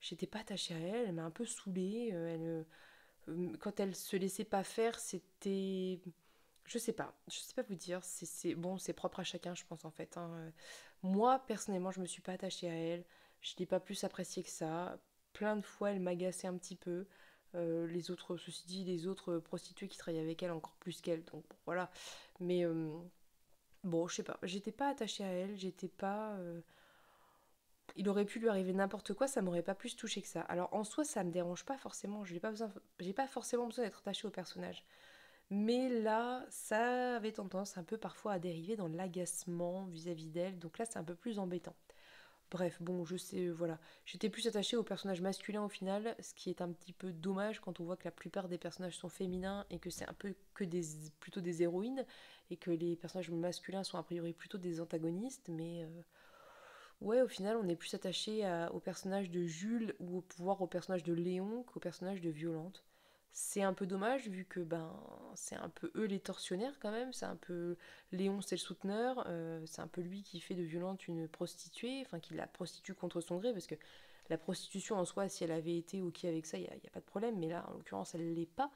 j'étais pas attachée à elle, elle m'a un peu saoulée. Quand elle se laissait pas faire, c'était... je sais pas vous dire, bon, c'est propre à chacun, je pense en fait, hein. Moi, personnellement, je me suis pas attachée à elle, je l'ai pas plus appréciée que ça. Plein de fois, elle m'agaçait un petit peu. Les autres, ceci dit, les autres prostituées qui travaillaient avec elle encore plus qu'elle, donc bon, voilà. Mais bon, je sais pas, j'étais pas attachée à elle, j'étais pas. Il aurait pu lui arriver n'importe quoi, ça m'aurait pas plus touché que ça. Alors en soi, ça me dérange pas forcément, j'ai pas forcément besoin d'être attachée au personnage. Mais là, ça avait tendance un peu parfois à dériver dans l'agacement vis-à-vis d'elle, donc là c'est un peu plus embêtant. Bref, bon, je sais, voilà. J'étais plus attachée au personnage masculin au final, ce qui est un petit peu dommage quand on voit que la plupart des personnages sont féminins et que c'est un peu que plutôt des héroïnes, et que les personnages masculins sont a priori plutôt des antagonistes, mais ouais, au final, on est plus attaché au personnage de Jules ou voire au personnage de Léon qu'au personnage de Violante. C'est un peu dommage vu que c'est un peu eux les tortionnaires quand même, c'est un peu Léon c'est le souteneur, c'est un peu lui qui fait de Violante une prostituée, enfin qui la prostitue contre son gré parce que la prostitution en soi si elle avait été ok avec ça, y a pas de problème, mais là en l'occurrence elle l'est pas.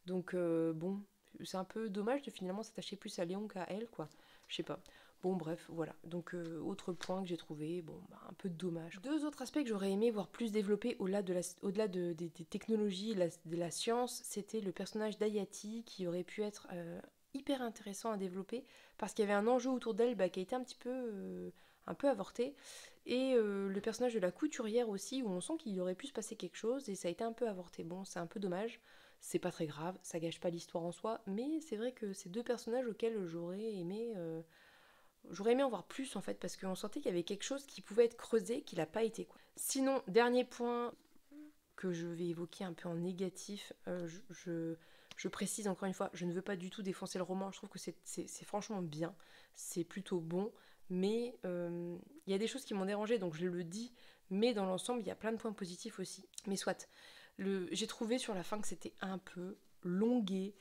Donc bon, c'est un peu dommage de finalement s'attacher plus à Léon qu'à elle quoi. Je sais pas. Bon, bref, voilà. Donc, autre point que j'ai trouvé, bon, un peu dommage. Deux autres aspects que j'aurais aimé voir plus développés au-delà des technologies, de la science, c'était le personnage d'Ayati qui aurait pu être hyper intéressant à développer parce qu'il y avait un enjeu autour d'elle qui a été un peu avorté. Et le personnage de la couturière aussi, où on sent qu'il aurait pu se passer quelque chose et ça a été un peu avorté. Bon, c'est un peu dommage. C'est pas très grave, ça gâche pas l'histoire en soi, mais c'est vrai que c'est deux personnages auxquels j'aurais aimé en voir plus en fait, parce qu'on sentait qu'il y avait quelque chose qui pouvait être creusé, qui n'a pas été quoi. Sinon, dernier point que je vais évoquer un peu en négatif, je précise encore une fois, je ne veux pas du tout défoncer le roman, je trouve que c'est franchement bien, c'est plutôt bon, mais il y a des choses qui m'ont dérangé, donc je le dis, mais dans l'ensemble, il y a plein de points positifs aussi. Mais soit, j'ai trouvé sur la fin que c'était un peu longué,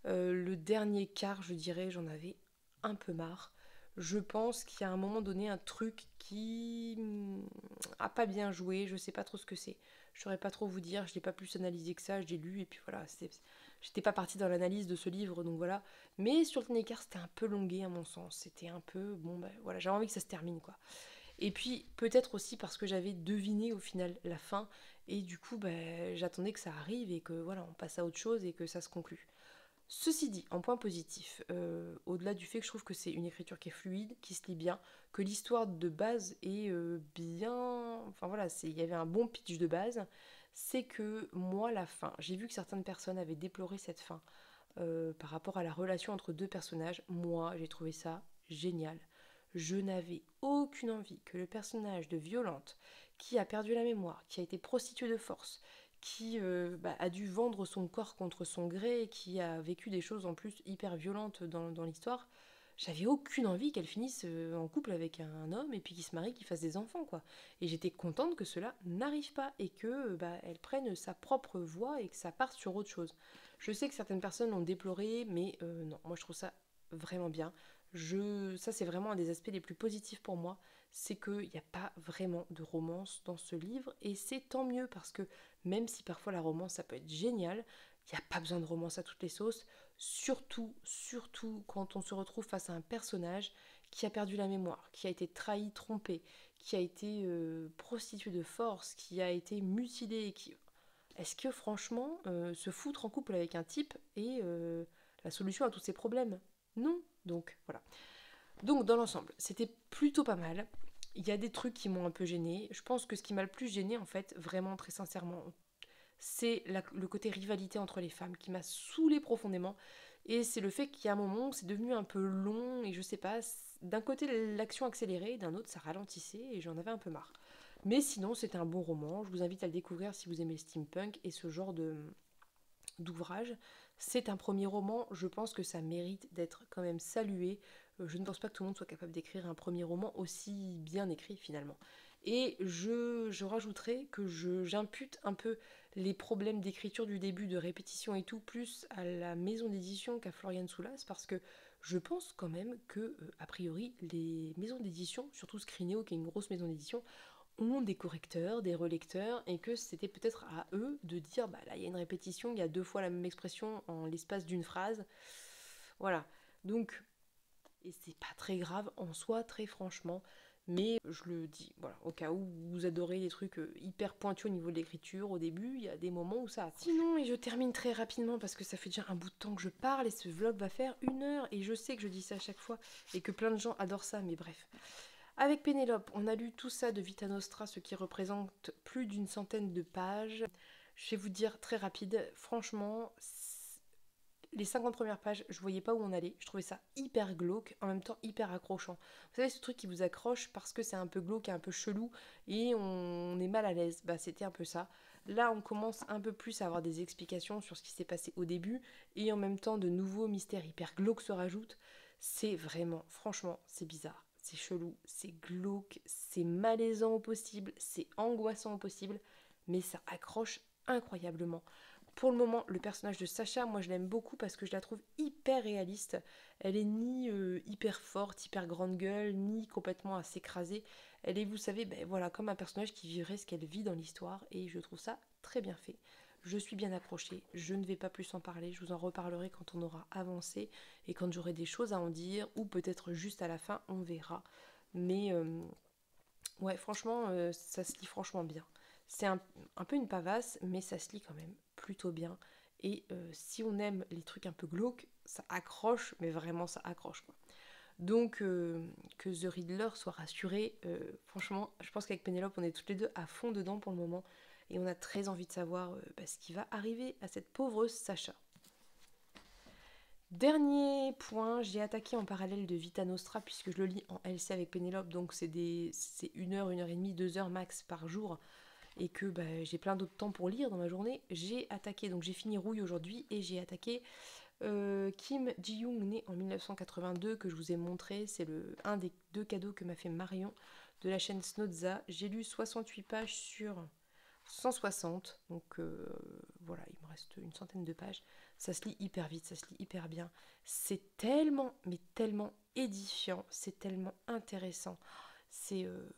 le dernier quart, je dirais, j'en avais un peu marre. Je pense qu'il y a un moment donné un truc qui a pas bien joué, je sais pas trop ce que c'est. Je saurais pas trop vous dire, je l'ai pas plus analysé que ça, je l'ai lu et puis voilà, j'étais pas partie dans l'analyse de ce livre donc voilà. Mais sur le dernier quart, c'était un peu longué à mon sens. C'était un peu, bon ben voilà, j'avais envie que ça se termine quoi. Et puis peut-être aussi parce que j'avais deviné au final la fin et du coup j'attendais que ça arrive et que voilà, on passe à autre chose et que ça se conclue. Ceci dit, en point positif, au-delà du fait que je trouve que c'est une écriture qui est fluide, qui se lit bien, que l'histoire de base est bien... Enfin voilà, il y avait un bon pitch de base, c'est que moi, la fin, j'ai vu que certaines personnes avaient déploré cette fin par rapport à la relation entre deux personnages. Moi, j'ai trouvé ça génial. Je n'avais aucune envie que le personnage de Violante, qui a perdu la mémoire, qui a été prostituée de force, qui a dû vendre son corps contre son gré, et qui a vécu des choses en plus hyper violentes dans l'histoire, j'avais aucune envie qu'elle finisse en couple avec un homme et puis qu'il se marie, qu'il fasse des enfants quoi. Et j'étais contente que cela n'arrive pas et que elle prenne sa propre voie et que ça parte sur autre chose. Je sais que certaines personnes l'ont déploré, mais non, moi je trouve ça vraiment bien. Ça c'est vraiment un des aspects les plus positifs pour moi, c'est qu'il n'y a pas vraiment de romance dans ce livre et c'est tant mieux parce que même si parfois la romance ça peut être génial, il n'y a pas besoin de romance à toutes les sauces, surtout quand on se retrouve face à un personnage qui a perdu la mémoire, qui a été trahi, trompé, qui a été prostitué de force, qui a été mutilé, qui... Est-ce que franchement, se foutre en couple avec un type est la solution à tous ces problèmes? Non. Donc voilà. Donc dans l'ensemble, c'était plutôt pas mal. Il y a des trucs qui m'ont un peu gênée. Je pense que ce qui m'a le plus gênée, en fait, vraiment très sincèrement, c'est le côté rivalité entre les femmes qui m'a saoulée profondément. Et c'est le fait qu'il y a un moment où c'est devenu un peu long et je sais pas, d'un côté l'action accélérait, d'un autre ça ralentissait et j'en avais un peu marre. Mais sinon c'était un bon roman, je vous invite à le découvrir si vous aimez le steampunk et ce genre d'ouvrage. C'est un premier roman, je pense que ça mérite d'être quand même salué. Je ne pense pas que tout le monde soit capable d'écrire un premier roman aussi bien écrit finalement. Et je rajouterai que j'impute un peu les problèmes d'écriture du début, de répétition et tout, plus à la maison d'édition qu'à Florian Soulas, parce que je pense quand même que, a priori, les maisons d'édition, surtout Scrinéo, qui est une grosse maison d'édition, ont des correcteurs, des relecteurs, et que c'était peut-être à eux de dire, bah là il y a une répétition, il y a 2 fois la même expression en l'espace d'une phrase. Voilà. Donc, et c'est pas très grave en soi, très franchement, mais je le dis, voilà, au cas où vous adorez les trucs hyper pointus au niveau de l'écriture, au début, il y a des moments où ça accroche. Sinon, et je termine très rapidement parce que ça fait déjà un bout de temps que je parle et ce vlog va faire 1 heure, et je sais que je dis ça à chaque fois et que plein de gens adorent ça, mais bref. Avec Pénélope, on a lu tout ça de Vita Nostra, ce qui représente plus d'une centaine de pages. Je vais vous dire très rapide, franchement, les 50 premières pages, je voyais pas où on allait. Je trouvais ça hyper glauque, en même temps hyper accrochant. Vous savez, ce truc qui vous accroche parce que c'est un peu glauque, un peu chelou, et on est mal à l'aise. Bah, c'était un peu ça. Là, on commence un peu plus à avoir des explications sur ce qui s'est passé au début, et en même temps, de nouveaux mystères hyper glauques se rajoutent. C'est vraiment, franchement, c'est bizarre. C'est chelou, c'est glauque, c'est malaisant au possible, c'est angoissant au possible, mais ça accroche incroyablement. Pour le moment, le personnage de Sacha, moi je l'aime beaucoup parce que je la trouve hyper réaliste. Elle est ni hyper forte, hyper grande gueule, ni complètement à s'écraser. Elle est, vous savez, ben voilà, comme un personnage qui vivrait ce qu'elle vit dans l'histoire, et je trouve ça très bien fait. Je suis bien approchée, je ne vais pas plus en parler, je vous en reparlerai quand on aura avancé et quand j'aurai des choses à en dire, ou peut-être juste à la fin, on verra. Mais ouais, franchement, ça se lit franchement bien. C'est un peu une pavasse, mais ça se lit quand même plutôt bien. Et si on aime les trucs un peu glauques, ça accroche, mais vraiment ça accroche, quoi. Donc que The Riddler soit rassuré, franchement, je pense qu'avec Pénélope, on est toutes les deux à fond dedans pour le moment. Et on a très envie de savoir ce qui va arriver à cette pauvre Sacha. Dernier point, j'ai attaqué en parallèle de Vita Nostra puisque je le lis en LC avec Pénélope, donc c'est 1 heure, 1 heure et demie, 2 heures max par jour, et que j'ai plein d'autres temps pour lire dans ma journée. J'ai attaqué, donc j'ai fini Rouille aujourd'hui, et j'ai attaqué Kim Ji-young, né en 1982, que je vous ai montré. C'est un des 2 cadeaux que m'a fait Marion de la chaîne Snodza. J'ai lu 68 pages sur 160, donc voilà, il me reste une centaine de pages. Ça se lit hyper vite, ça se lit hyper bien. C'est tellement, mais tellement édifiant, c'est tellement intéressant.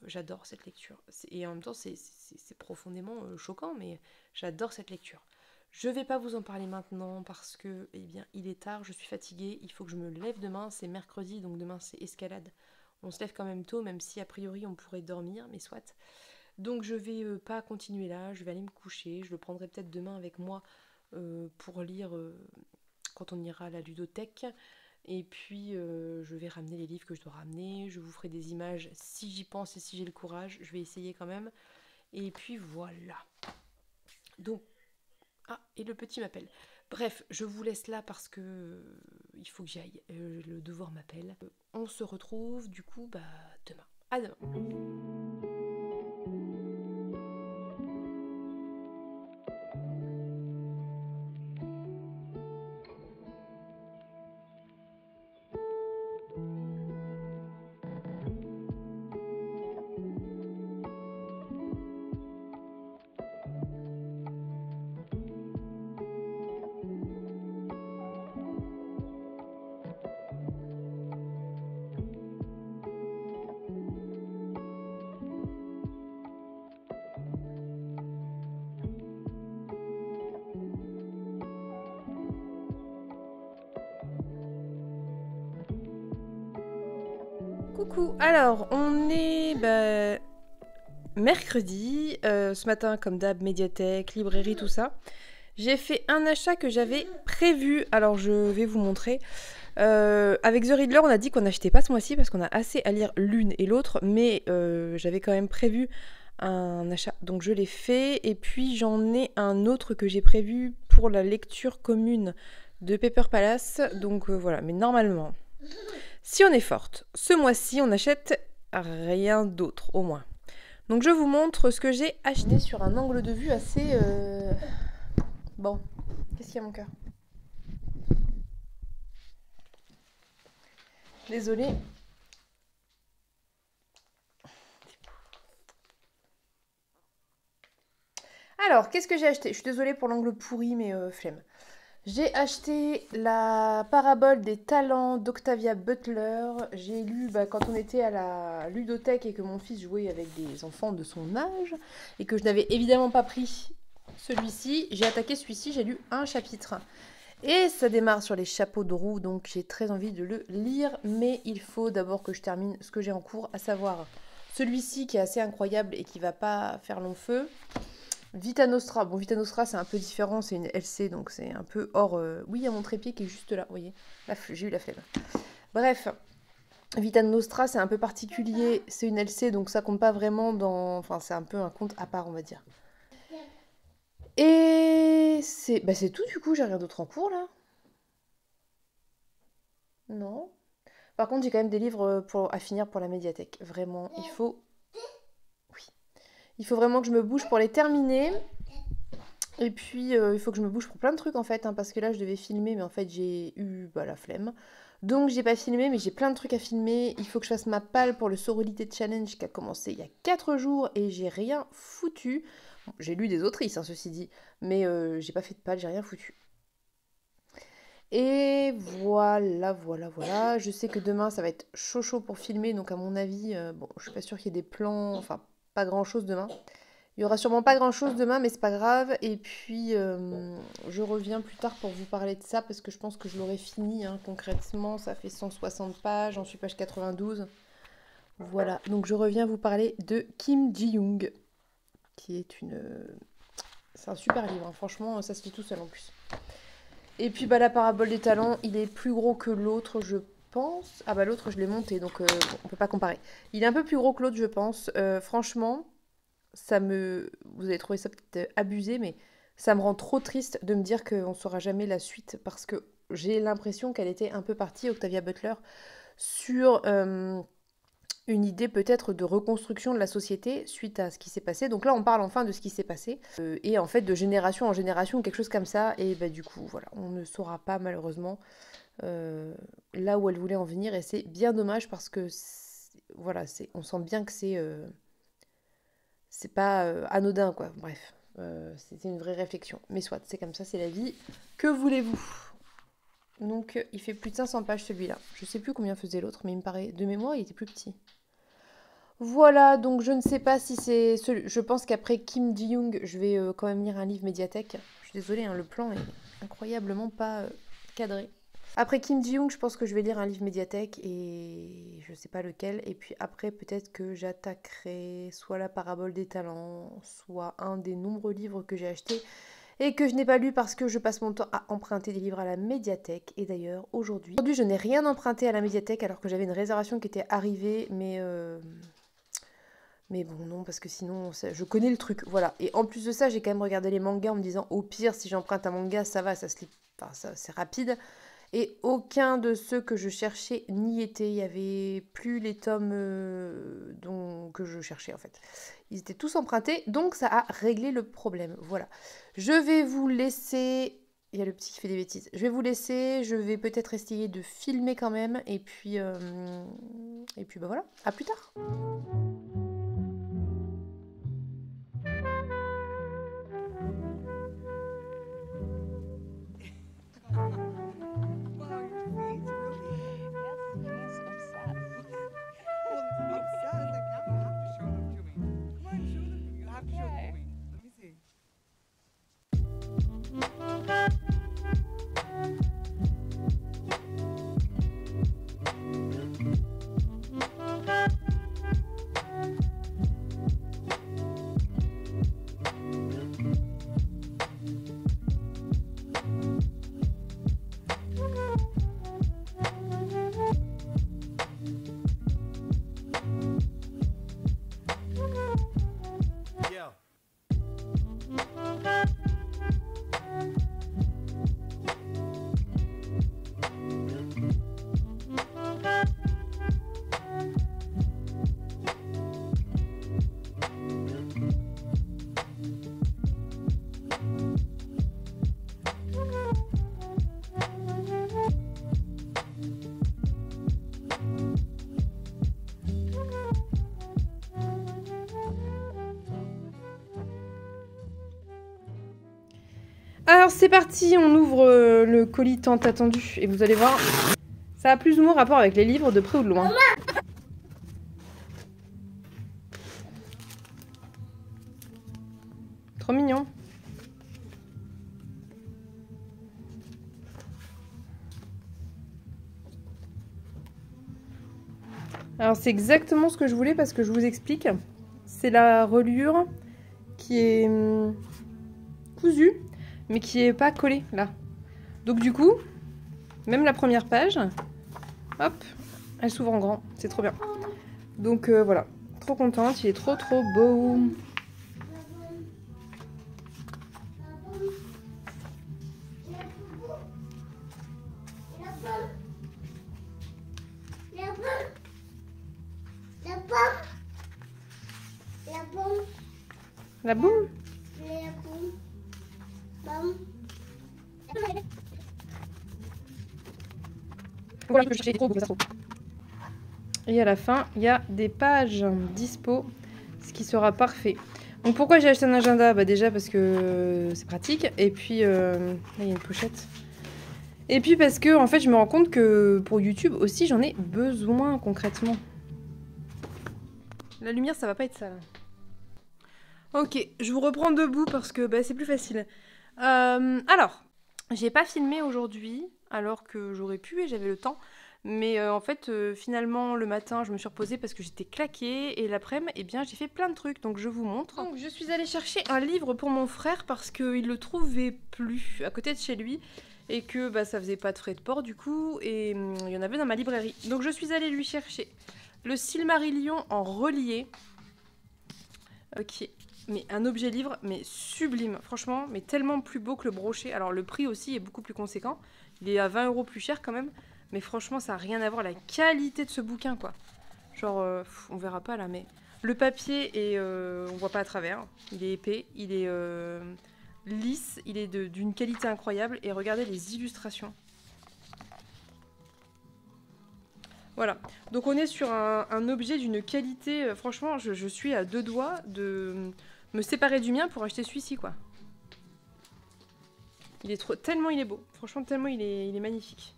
J'adore cette lecture. Et en même temps, c'est profondément choquant, mais j'adore cette lecture. Je vais pas vous en parler maintenant parce que, eh bien, il est tard, je suis fatiguée, il faut que je me lève demain, c'est mercredi, donc demain c'est escalade. On se lève quand même tôt, même si a priori on pourrait dormir, mais soit. Donc je vais pas continuer là, je vais aller me coucher, je le prendrai peut-être demain avec moi pour lire quand on ira à la ludothèque. Et puis je vais ramener les livres que je dois ramener, je vous ferai des images si j'y pense et si j'ai le courage, je vais essayer quand même. Et puis voilà. Donc, ah, et le petit m'appelle. Bref, je vous laisse là parce que il faut que j'y aille, le devoir m'appelle. On se retrouve du coup demain. À demain. Coucou, alors on est mercredi, ce matin comme d'hab, médiathèque, librairie, tout ça. J'ai fait un achat que j'avais prévu, alors je vais vous montrer. Avec The Riddler, on a dit qu'on n'achetait pas ce mois-ci parce qu'on a assez à lire l'une et l'autre, mais j'avais quand même prévu un achat, donc je l'ai fait. Et puis j'en ai un autre que j'ai prévu pour la lecture commune de Paper Palace, donc voilà, mais normalement... Si on est forte, ce mois-ci, on n'achète rien d'autre, au moins. Donc je vous montre ce que j'ai acheté sur un angle de vue assez... Bon, qu'est-ce qu'il y a mon cœur? Désolée. Alors, qu'est-ce que j'ai acheté? Je suis désolée pour l'angle pourri, mais flemme. J'ai acheté la parabole des talents d'Octavia Butler. J'ai lu quand on était à la ludothèque et que mon fils jouait avec des enfants de son âge et que je n'avais évidemment pas pris celui-ci. J'ai attaqué celui-ci, j'ai lu un chapitre. Et ça démarre sur les chapeaux de roue, donc j'ai très envie de le lire. Mais il faut d'abord que je termine ce que j'ai en cours, à savoir celui-ci qui est assez incroyable et qui va pas faire long feu. Vita Nostra. Bon, Vita Nostra, c'est un peu différent, c'est une LC, donc c'est un peu hors... Oui, il y a mon trépied qui est juste là, vous voyez. Là, j'ai eu la flemme. Bref, Vita Nostra, c'est un peu particulier, c'est une LC, donc ça compte pas vraiment dans... Enfin, c'est un peu un compte à part, on va dire. Et c'est c'est tout, du coup, j'ai rien d'autre en cours, là. Non. Par contre, j'ai quand même des livres à finir pour la médiathèque. Vraiment, il faut... Oui. Il faut vraiment que je me bouge pour les terminer. Et puis, il faut que je me bouge pour plein de trucs, en fait, hein, parce que là, je devais filmer, mais en fait, j'ai eu la flemme. Donc, j'ai pas filmé, mais j'ai plein de trucs à filmer. Il faut que je fasse ma palle pour le Sororité Challenge qui a commencé il y a 4 jours et j'ai rien foutu. Bon, j'ai lu des autrices, hein, ceci dit, mais j'ai pas fait de palle, j'ai rien foutu. Et voilà. Je sais que demain, ça va être chaud pour filmer, donc à mon avis, bon, je suis pas sûre qu'il y ait des plans, enfin, pas grand-chose demain. Il y aura sûrement pas grand-chose demain, mais c'est pas grave. Et puis, je reviens plus tard pour vous parler de ça, parce que je pense que je l'aurai fini, hein, concrètement. Ça fait 160 pages, j'en suis page 92. Voilà, donc je reviens vous parler de Kim Ji-young, qui est une... C'est un super livre, hein. Franchement, ça se lit tout seul en plus. Et puis, la parabole des talents, il est plus gros que l'autre, je pense. Ah l'autre, je l'ai monté, donc bon, on peut pas comparer. Il est un peu plus gros que l'autre, je pense. Franchement... Vous allez trouver ça peut-être abusé, mais ça me rend trop triste de me dire qu'on ne saura jamais la suite, parce que j'ai l'impression qu'elle était un peu partie, Octavia Butler, sur une idée peut-être de reconstruction de la société suite à ce qui s'est passé. Donc là, on parle enfin de ce qui s'est passé, et en fait de génération en génération, quelque chose comme ça, et du coup, voilà, on ne saura pas malheureusement là où elle voulait en venir, et c'est bien dommage parce que, voilà, on sent bien que c'est pas anodin, quoi. Bref, c'était une vraie réflexion. Mais soit, c'est comme ça, c'est la vie. Que voulez-vous? Donc, il fait plus de 500 pages, celui-là. Je sais plus combien faisait l'autre, mais il me paraît... De mémoire, il était plus petit. Voilà, donc je ne sais pas si c'est... Je pense qu'après Kim Ji-young, je vais quand même lire un livre médiathèque. Je suis désolée, hein, le plan est incroyablement pas cadré. Après Kim Ji-young, je pense que je vais lire un livre médiathèque et je sais pas lequel. Et puis après, peut-être que j'attaquerai soit la parabole des talents, soit un des nombreux livres que j'ai achetés et que je n'ai pas lu parce que je passe mon temps à emprunter des livres à la médiathèque. Et d'ailleurs, aujourd'hui, je n'ai rien emprunté à la médiathèque alors que j'avais une réservation qui était arrivée, mais bon, non, parce que sinon, je connais le truc, voilà. Et en plus de ça, j'ai quand même regardé les mangas en me disant, au pire, si j'emprunte un manga, ça va, ça se lit, enfin, c'est rapide. Et aucun de ceux que je cherchais n'y était. Il n'y avait plus les tomes que je cherchais, en fait. Ils étaient tous empruntés, donc ça a réglé le problème. Voilà. Je vais vous laisser... Il y a le petit qui fait des bêtises. Je vais vous laisser. Je vais peut-être essayer de filmer quand même. Et puis voilà. À plus tard. Alors c'est parti, on ouvre le colis tant attendu. Et vous allez voir, ça a plus ou moins rapport avec les livres de près ou de loin. Trop mignon. Alors c'est exactement ce que je voulais parce que je vous explique. C'est la reliure qui est cousue mais qui est pas collée là. Donc du coup, même la première page, hop, elle s'ouvre en grand. C'est trop bien. Donc voilà, trop contente, il est trop beau. La boum. Voilà, je peux chercher trop, ça trop. Et à la fin, il y a des pages dispo, ce qui sera parfait. Donc pourquoi j'ai acheté un agenda? Bah déjà parce que c'est pratique. Et puis, là il y a une pochette. Et puis parce que en fait, je me rends compte que pour YouTube aussi, j'en ai besoin concrètement. La lumière, ça va pas être ça là. Ok, je vous reprends debout parce que bah, c'est plus facile. Alors, j'ai pas filmé aujourd'hui, alors que j'aurais pu et j'avais le temps. Mais en fait, finalement, le matin, je me suis reposée parce que j'étais claquée. Et l'après-midi, eh bien, j'ai fait plein de trucs, donc je vous montre. Donc, je suis allée chercher un livre pour mon frère parce qu'il le trouvait plus à côté de chez lui. Et que bah, ça faisait pas de frais de port du coup. Et il y en avait dans ma librairie. Donc, je suis allée lui chercher le Silmarillion en relié. Ok. Mais un objet livre, mais sublime, franchement, mais tellement plus beau que le brochet. Alors le prix aussi est beaucoup plus conséquent, il est à 20 € plus cher quand même, mais franchement ça n'a rien à voir, la qualité de ce bouquin quoi. Genre, on verra pas là, mais le papier est, on voit pas à travers, il est épais, il est lisse, il est d'une qualité incroyable, et regardez les illustrations. Voilà, donc on est sur un objet d'une qualité, franchement je suis à deux doigts de me séparer du mien pour acheter celui-ci quoi. Il est tellement il est beau, franchement tellement il est magnifique.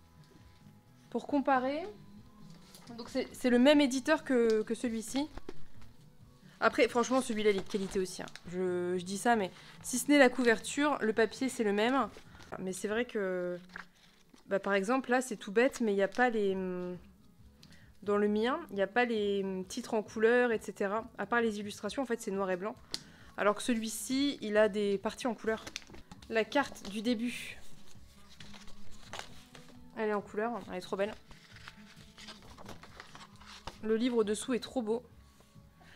Pour comparer, donc c'est le même éditeur que celui-ci. Après franchement celui-là il est de qualité aussi, hein. Je dis ça mais si ce n'est la couverture, le papier c'est le même. Mais c'est vrai que, bah, par exemple là c'est tout bête mais il n'y a pas les... Dans le mien, il n'y a pas les titres en couleur, etc. À part les illustrations, en fait, c'est noir et blanc. Alors que celui-ci, il a des parties en couleur. La carte du début, elle est en couleur, elle est trop belle. Le livre dessous est trop beau.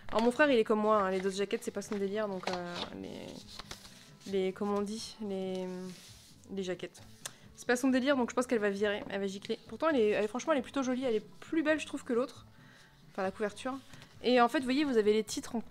Alors mon frère, il est comme moi, hein. Les Dodge Jackets, c'est pas son délire, donc comment on dit, les jaquettes. C'est pas son délire, donc je pense qu'elle va virer, elle va gicler. Pourtant, franchement, elle est plutôt jolie, elle est plus belle, je trouve, que l'autre. Enfin, la couverture. Et en fait, vous voyez, vous avez les titres en...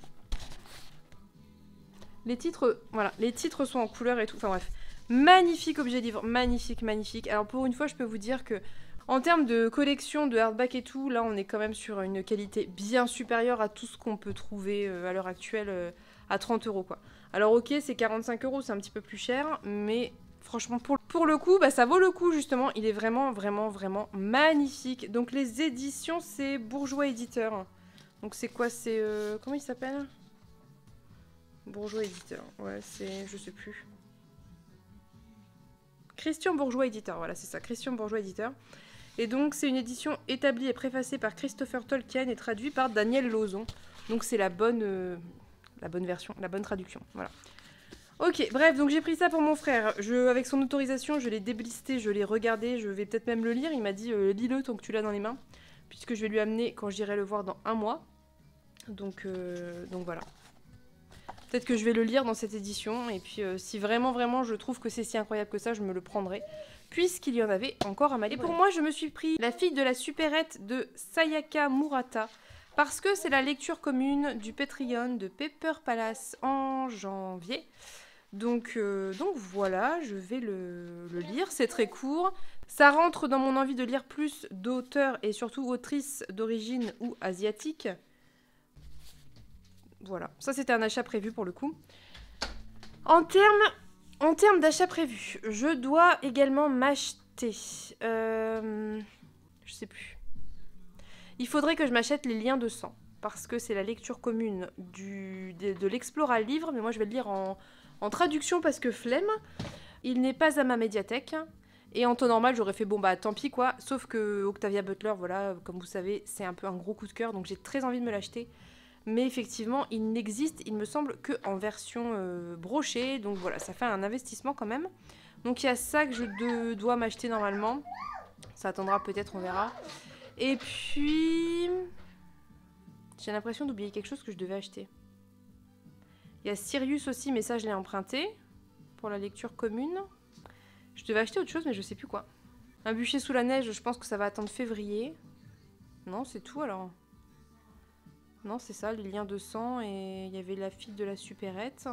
Les titres, voilà, les titres sont en couleur et tout. Enfin bref, magnifique objet livre, magnifique, magnifique. Alors pour une fois, je peux vous dire que en termes de collection, de hardback et tout, là, on est quand même sur une qualité bien supérieure à tout ce qu'on peut trouver à l'heure actuelle à 30 € quoi. Alors ok, c'est 45 €, c'est un petit peu plus cher, mais... Franchement, pour le coup, bah, ça vaut le coup, justement. Il est vraiment, vraiment, vraiment magnifique. Donc, les éditions, c'est Bourgeois Éditeur. Donc, c'est quoi? C'est... comment il s'appelle? Bourgeois Éditeur. Ouais, c'est... Je sais plus. Christian Bourgeois Éditeur. Voilà, c'est ça. Christian Bourgeois Éditeur. Et donc, c'est une édition établie et préfacée par Christopher Tolkien et traduite par Daniel Lauzon. Donc, c'est la bonne version, la bonne traduction. Voilà. Ok, bref, donc j'ai pris ça pour mon frère. Avec son autorisation, je l'ai déblisté, je l'ai regardé, je vais peut-être même le lire. Il m'a dit lis-le tant que tu l'as dans les mains, puisque je vais lui amener quand j'irai le voir dans 1 mois. Donc voilà. Peut-être que je vais le lire dans cette édition, et puis si vraiment, vraiment je trouve que c'est si incroyable que ça, je me le prendrai, puisqu'il y en avait encore à ma librairie. Et pour moi, je me suis pris La fille de la supérette de Sayaka Murata, parce que c'est la lecture commune du Patreon de Paper Palace en janvier. Donc voilà, je vais le lire, c'est très court. Ça rentre dans mon envie de lire plus d'auteurs et surtout autrices d'origine ou asiatique. Voilà, ça c'était un achat prévu pour le coup. En termes En termes d'achats prévus, je dois également m'acheter... je sais plus. Il faudrait que je m'achète les liens de sang. Parce que c'est la lecture commune de l'Explora livre. Mais moi, je vais le lire en traduction parce que flemme. Il n'est pas à ma médiathèque. Et en temps normal, j'aurais fait bon bah tant pis quoi. Sauf que Octavia Butler, voilà, comme vous savez, c'est un peu un gros coup de cœur. Donc j'ai très envie de me l'acheter. Mais effectivement, il n'existe, il me semble, qu'en version brochée. Donc voilà, ça fait un investissement quand même. Donc il y a ça que je dois m'acheter normalement. Ça attendra peut-être, on verra. Et puis... j'ai l'impression d'oublier quelque chose que je devais acheter. Il y a Sirius aussi, mais ça je l'ai emprunté. Pour la lecture commune. Je devais acheter autre chose, mais je sais plus quoi. Un bûcher sous la neige, je pense que ça va attendre février. Non, c'est tout alors. Non, c'est ça, les liens de sang. Et il y avait la fille de la supérette.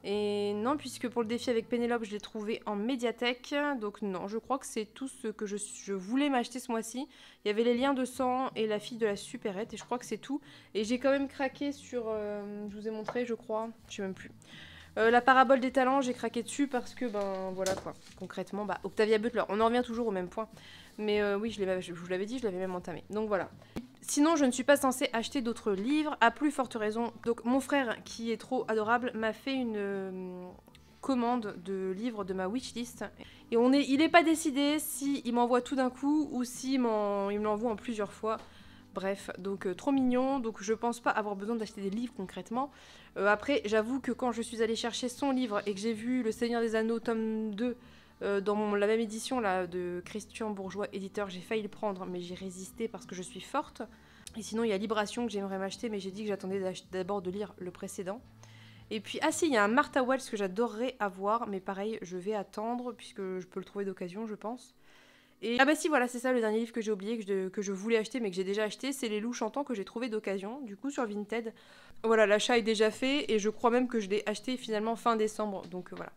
Et non, puisque pour le défi avec Pénélope, je l'ai trouvé en médiathèque. Donc non, je crois que c'est tout ce que je voulais m'acheter ce mois-ci. Il y avait les liens de sang et la fille de la supérette. Et je crois que c'est tout. Et j'ai quand même craqué sur... je vous ai montré, je crois. Je sais même plus. La parabole des talents, j'ai craqué dessus parce que, ben voilà quoi. Concrètement, bah, Octavia Butler. On en revient toujours au même point. Mais oui, je vous l'avais dit, je l'avais même entamé. Donc voilà. Sinon, je ne suis pas censée acheter d'autres livres, à plus forte raison. Donc, mon frère, qui est trop adorable, m'a fait une commande de livres de ma wishlist. Et il n'est pas décidé s'il m'envoie tout d'un coup ou s'il me l'envoie en plusieurs fois. Bref, donc trop mignon. Donc, je pense pas avoir besoin d'acheter des livres concrètement. Après, j'avoue que quand je suis allée chercher son livre et que j'ai vu Le Seigneur des Anneaux, tome 2, dans la même édition là, de Christian Bourgeois, éditeur, j'ai failli le prendre, mais j'ai résisté parce que je suis forte. Et sinon, il y a Libration que j'aimerais m'acheter, mais j'ai dit que j'attendais d'abord de lire le précédent. Et puis, ah si, il y a un Martha Wells que j'adorerais avoir, mais pareil, je vais attendre, puisque je peux le trouver d'occasion, je pense. Et ah bah si, voilà, c'est ça le dernier livre que j'ai oublié, que je voulais acheter, mais que j'ai déjà acheté, c'est Les Loups Chantants que j'ai trouvé d'occasion, du coup sur Vinted. Voilà, l'achat est déjà fait, et je crois même que je l'ai acheté finalement fin décembre, donc voilà.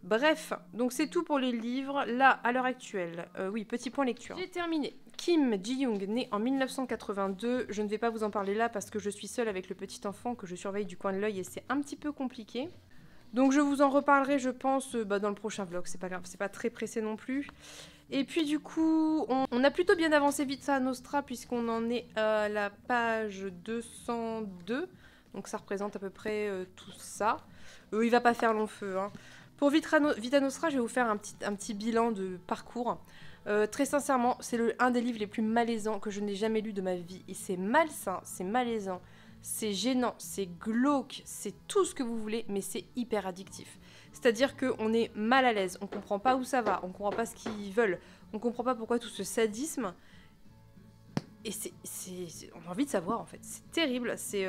Bref, donc c'est tout pour les livres. Là, à l'heure actuelle, oui, petit point lecture. J'ai terminé. Kim Ji-young, né en 1982. Je ne vais pas vous en parler là parce que je suis seule avec le petit enfant que je surveille du coin de l'œil et c'est un petit peu compliqué. Donc je vous en reparlerai, je pense, dans le prochain vlog. C'est pas grave, c'est pas très pressé non plus. Et puis du coup, on a plutôt bien avancé Vita Nostra puisqu'on en est à la page 202. Donc ça représente à peu près tout ça. Il va pas faire long feu, hein. Pour Vita Nostra, je vais vous faire un petit bilan de parcours. Très sincèrement, c'est un des livres les plus malaisants que je n'ai jamais lu de ma vie. Et c'est malsain, c'est malaisant, c'est gênant, c'est glauque, c'est tout ce que vous voulez, mais c'est hyper addictif. C'est-à-dire qu'on est mal à l'aise, on comprend pas où ça va, on comprend pas ce qu'ils veulent, on comprend pas pourquoi tout ce sadisme. Et on a envie de savoir en fait. C'est terrible, c'est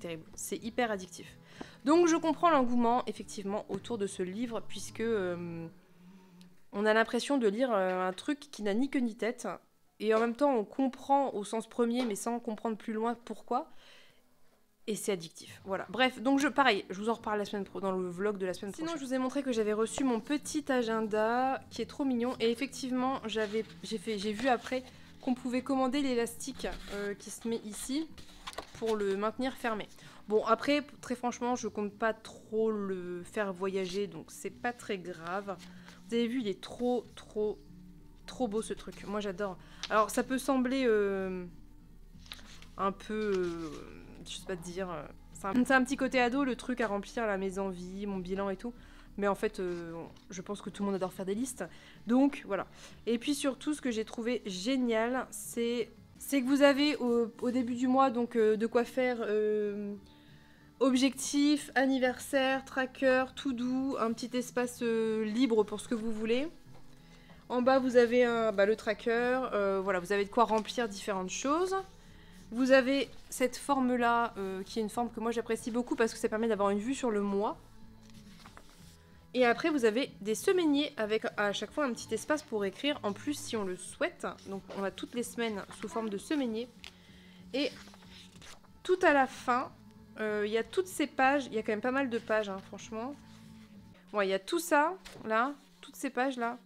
terrible, c'est hyper addictif. Donc je comprends l'engouement effectivement autour de ce livre puisque on a l'impression de lire un truc qui n'a ni queue ni tête et en même temps on comprend au sens premier mais sans comprendre plus loin pourquoi et c'est addictif. Voilà. Bref, donc pareil, je vous en reparle dans le vlog de la semaine prochaine. Sinon je vous ai montré que j'avais reçu mon petit agenda qui est trop mignon et effectivement j'ai vu après qu'on pouvait commander l'élastique qui se met ici pour le maintenir fermé. Bon, après, très franchement, je compte pas trop le faire voyager, donc c'est pas très grave. Vous avez vu, il est trop beau ce truc. Moi, j'adore. Alors, ça peut sembler un peu... je sais pas te dire... c'est un petit côté ado, le truc à remplir, là, mes envies, mon bilan et tout. Mais en fait, je pense que tout le monde adore faire des listes. Donc, voilà. Et puis surtout, ce que j'ai trouvé génial, c'est que vous avez au début du mois donc de quoi faire objectif, anniversaire, tracker, to do, un petit espace libre pour ce que vous voulez. En bas, vous avez le tracker. Voilà, vous avez de quoi remplir différentes choses. Vous avez cette forme-là, qui est une forme que moi j'apprécie beaucoup parce que ça permet d'avoir une vue sur le mois. Et après, vous avez des semainiers avec à chaque fois un petit espace pour écrire. En plus, si on le souhaite, donc on a toutes les semaines sous forme de semainier. Et tout à la fin, il y a toutes ces pages. Il y a quand même pas mal de pages, hein, franchement. Ouais, il y a tout ça, là, toutes ces pages-là,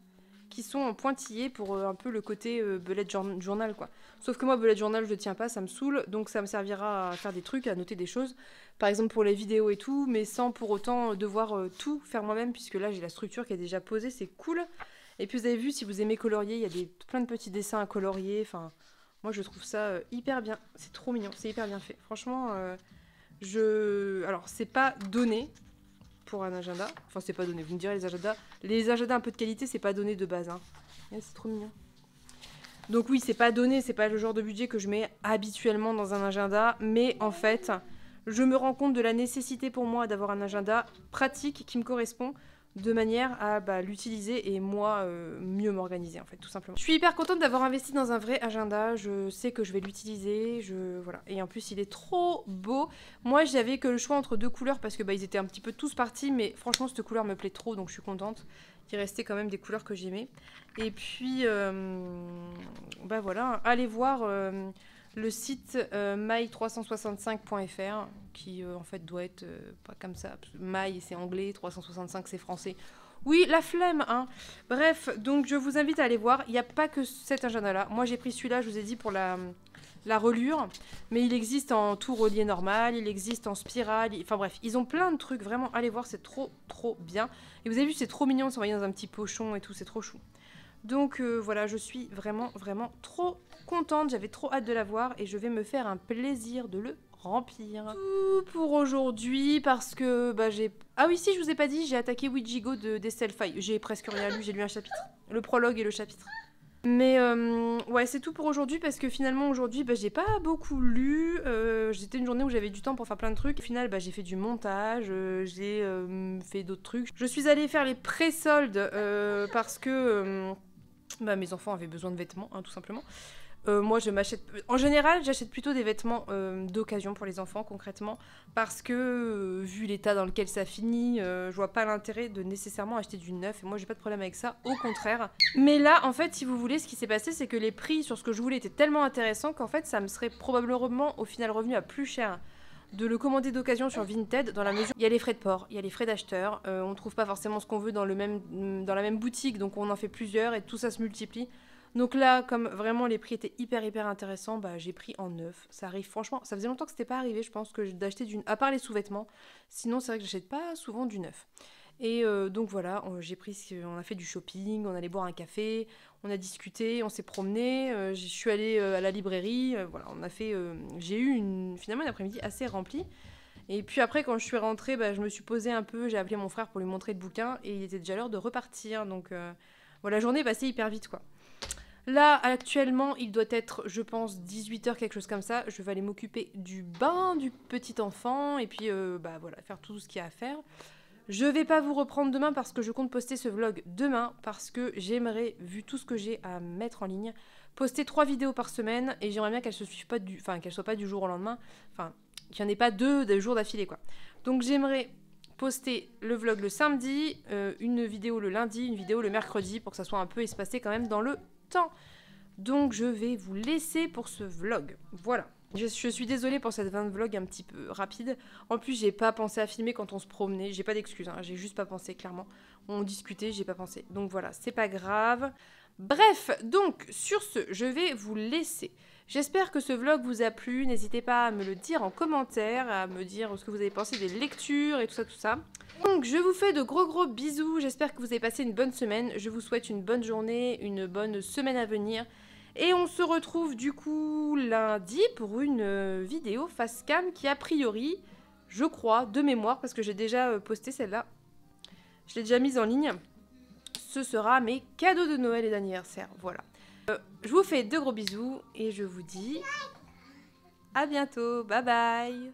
qui sont en pointillés pour un peu le côté bullet journal quoi. Sauf que moi bullet journal je le tiens pas, ça me saoule, donc ça me servira à faire des trucs, à noter des choses, par exemple pour les vidéos et tout, mais sans pour autant devoir tout faire moi-même, puisque là j'ai la structure qui est déjà posée, c'est cool. Et puis vous avez vu, si vous aimez colorier, il y a plein de petits dessins à colorier, enfin moi je trouve ça hyper bien, c'est trop mignon, c'est hyper bien fait, franchement alors c'est pas donné pour un agenda, enfin c'est pas donné, vous me direz les agendas un peu de qualité c'est pas donné de base, hein. C'est trop mignon. Donc oui c'est pas donné, c'est pas le genre de budget que je mets habituellement dans un agenda, mais en fait je me rends compte de la nécessité pour moi d'avoir un agenda pratique qui me correspond, de manière à l'utiliser et moi mieux m'organiser en fait tout simplement. Je suis hyper contente d'avoir investi dans un vrai agenda, je sais que je vais l'utiliser, voilà. Et en plus il est trop beau. Moi j'avais que le choix entre deux couleurs parce que ils étaient un petit peu tous partis, mais franchement cette couleur me plaît trop donc je suis contente. Il restait quand même des couleurs que j'aimais. Et puis voilà, allez voir le site my365.fr qui en fait doit être pas comme ça. My c'est anglais, 365 c'est français. Oui, la flemme, hein. Bref, donc je vous invite à aller voir. Il n'y a pas que cet agenda-là. Moi j'ai pris celui-là, je vous ai dit, pour la relure. Mais il existe en tout relié normal, il existe en spirale. Enfin bref, ils ont plein de trucs. Vraiment, allez voir, c'est trop bien. Et vous avez vu, c'est trop mignon de s'envoyer dans un petit pochon et tout, c'est trop chou. Donc voilà, je suis vraiment trop contente, j'avais trop hâte de la voir et je vais me faire un plaisir de le remplir. Tout pour aujourd'hui parce que j'ai... Ah oui, si je vous ai pas dit, j'ai attaqué Ouijigo d'Estelle Faye. J'ai presque rien lu, j'ai lu un chapitre. Le prologue et le chapitre. Mais ouais, c'est tout pour aujourd'hui parce que finalement aujourd'hui j'ai pas beaucoup lu. C'était une journée où j'avais du temps pour faire plein de trucs. Au final j'ai fait du montage, j'ai fait d'autres trucs. Je suis allée faire les pré-soldes parce que mes enfants avaient besoin de vêtements, hein, tout simplement. Moi je m'achète... En général j'achète plutôt des vêtements d'occasion pour les enfants concrètement parce que vu l'état dans lequel ça finit, je vois pas l'intérêt de nécessairement acheter du neuf et moi j'ai pas de problème avec ça, au contraire. Mais là en fait si vous voulez, ce qui s'est passé c'est que les prix sur ce que je voulais étaient tellement intéressants qu'en fait ça me serait probablement au final revenu à plus cher de le commander d'occasion sur Vinted, dans la mesure où il y a les frais de port, il y a les frais d'acheteur, on trouve pas forcément ce qu'on veut dans la même boutique, donc on en fait plusieurs et tout ça se multiplie. Donc là, comme vraiment les prix étaient hyper intéressants, j'ai pris en neuf. Ça arrive franchement, ça faisait longtemps que c'était pas arrivé, je pense, que d'acheter à part les sous-vêtements. Sinon, c'est vrai que j'achète pas souvent du neuf. Et donc voilà, on a fait du shopping, on allait boire un café, on a discuté, on s'est promené. Je suis allée à la librairie, voilà, j'ai eu finalement une après-midi assez remplie. Et puis après, quand je suis rentrée, je me suis posée un peu, j'ai appelé mon frère pour lui montrer le bouquin et il était déjà l'heure de repartir. Donc voilà, la journée est passée hyper vite quoi. Là, actuellement, il doit être, je pense, 18h, quelque chose comme ça. Je vais aller m'occuper du bain du petit enfant et puis, voilà, faire tout ce qu'il y a à faire. Je vais pas vous reprendre demain parce que je compte poster ce vlog demain parce que j'aimerais, vu tout ce que j'ai à mettre en ligne, poster 3 vidéos par semaine et j'aimerais bien qu'elles se suivent pas qu'elles soient pas du jour au lendemain. Enfin, qu'il n'y en ait pas deux jours d'affilée, quoi. Donc j'aimerais poster le vlog le samedi, une vidéo le lundi, une vidéo le mercredi pour que ça soit un peu espacé quand même dans le temps. Donc je vais vous laisser pour ce vlog. Voilà. Je suis désolée pour cette fin de vlog un petit peu rapide. En plus, j'ai pas pensé à filmer quand on se promenait. J'ai pas d'excuses, hein. J'ai juste pas pensé, clairement. On discutait, j'ai pas pensé. Donc voilà, c'est pas grave. Bref, donc sur ce, je vais vous laisser. J'espère que ce vlog vous a plu. N'hésitez pas à me le dire en commentaire, à me dire ce que vous avez pensé des lectures et tout ça. Donc je vous fais de gros bisous. J'espère que vous avez passé une bonne semaine. Je vous souhaite une bonne journée, une bonne semaine à venir. Et on se retrouve du coup lundi pour une vidéo face cam qui a priori, je crois, de mémoire, parce que j'ai déjà posté celle-là. Je l'ai déjà mise en ligne. Ce sera mes cadeaux de Noël et d'anniversaire. Voilà. Je vous fais de gros bisous et je vous dis à bientôt. Bye bye.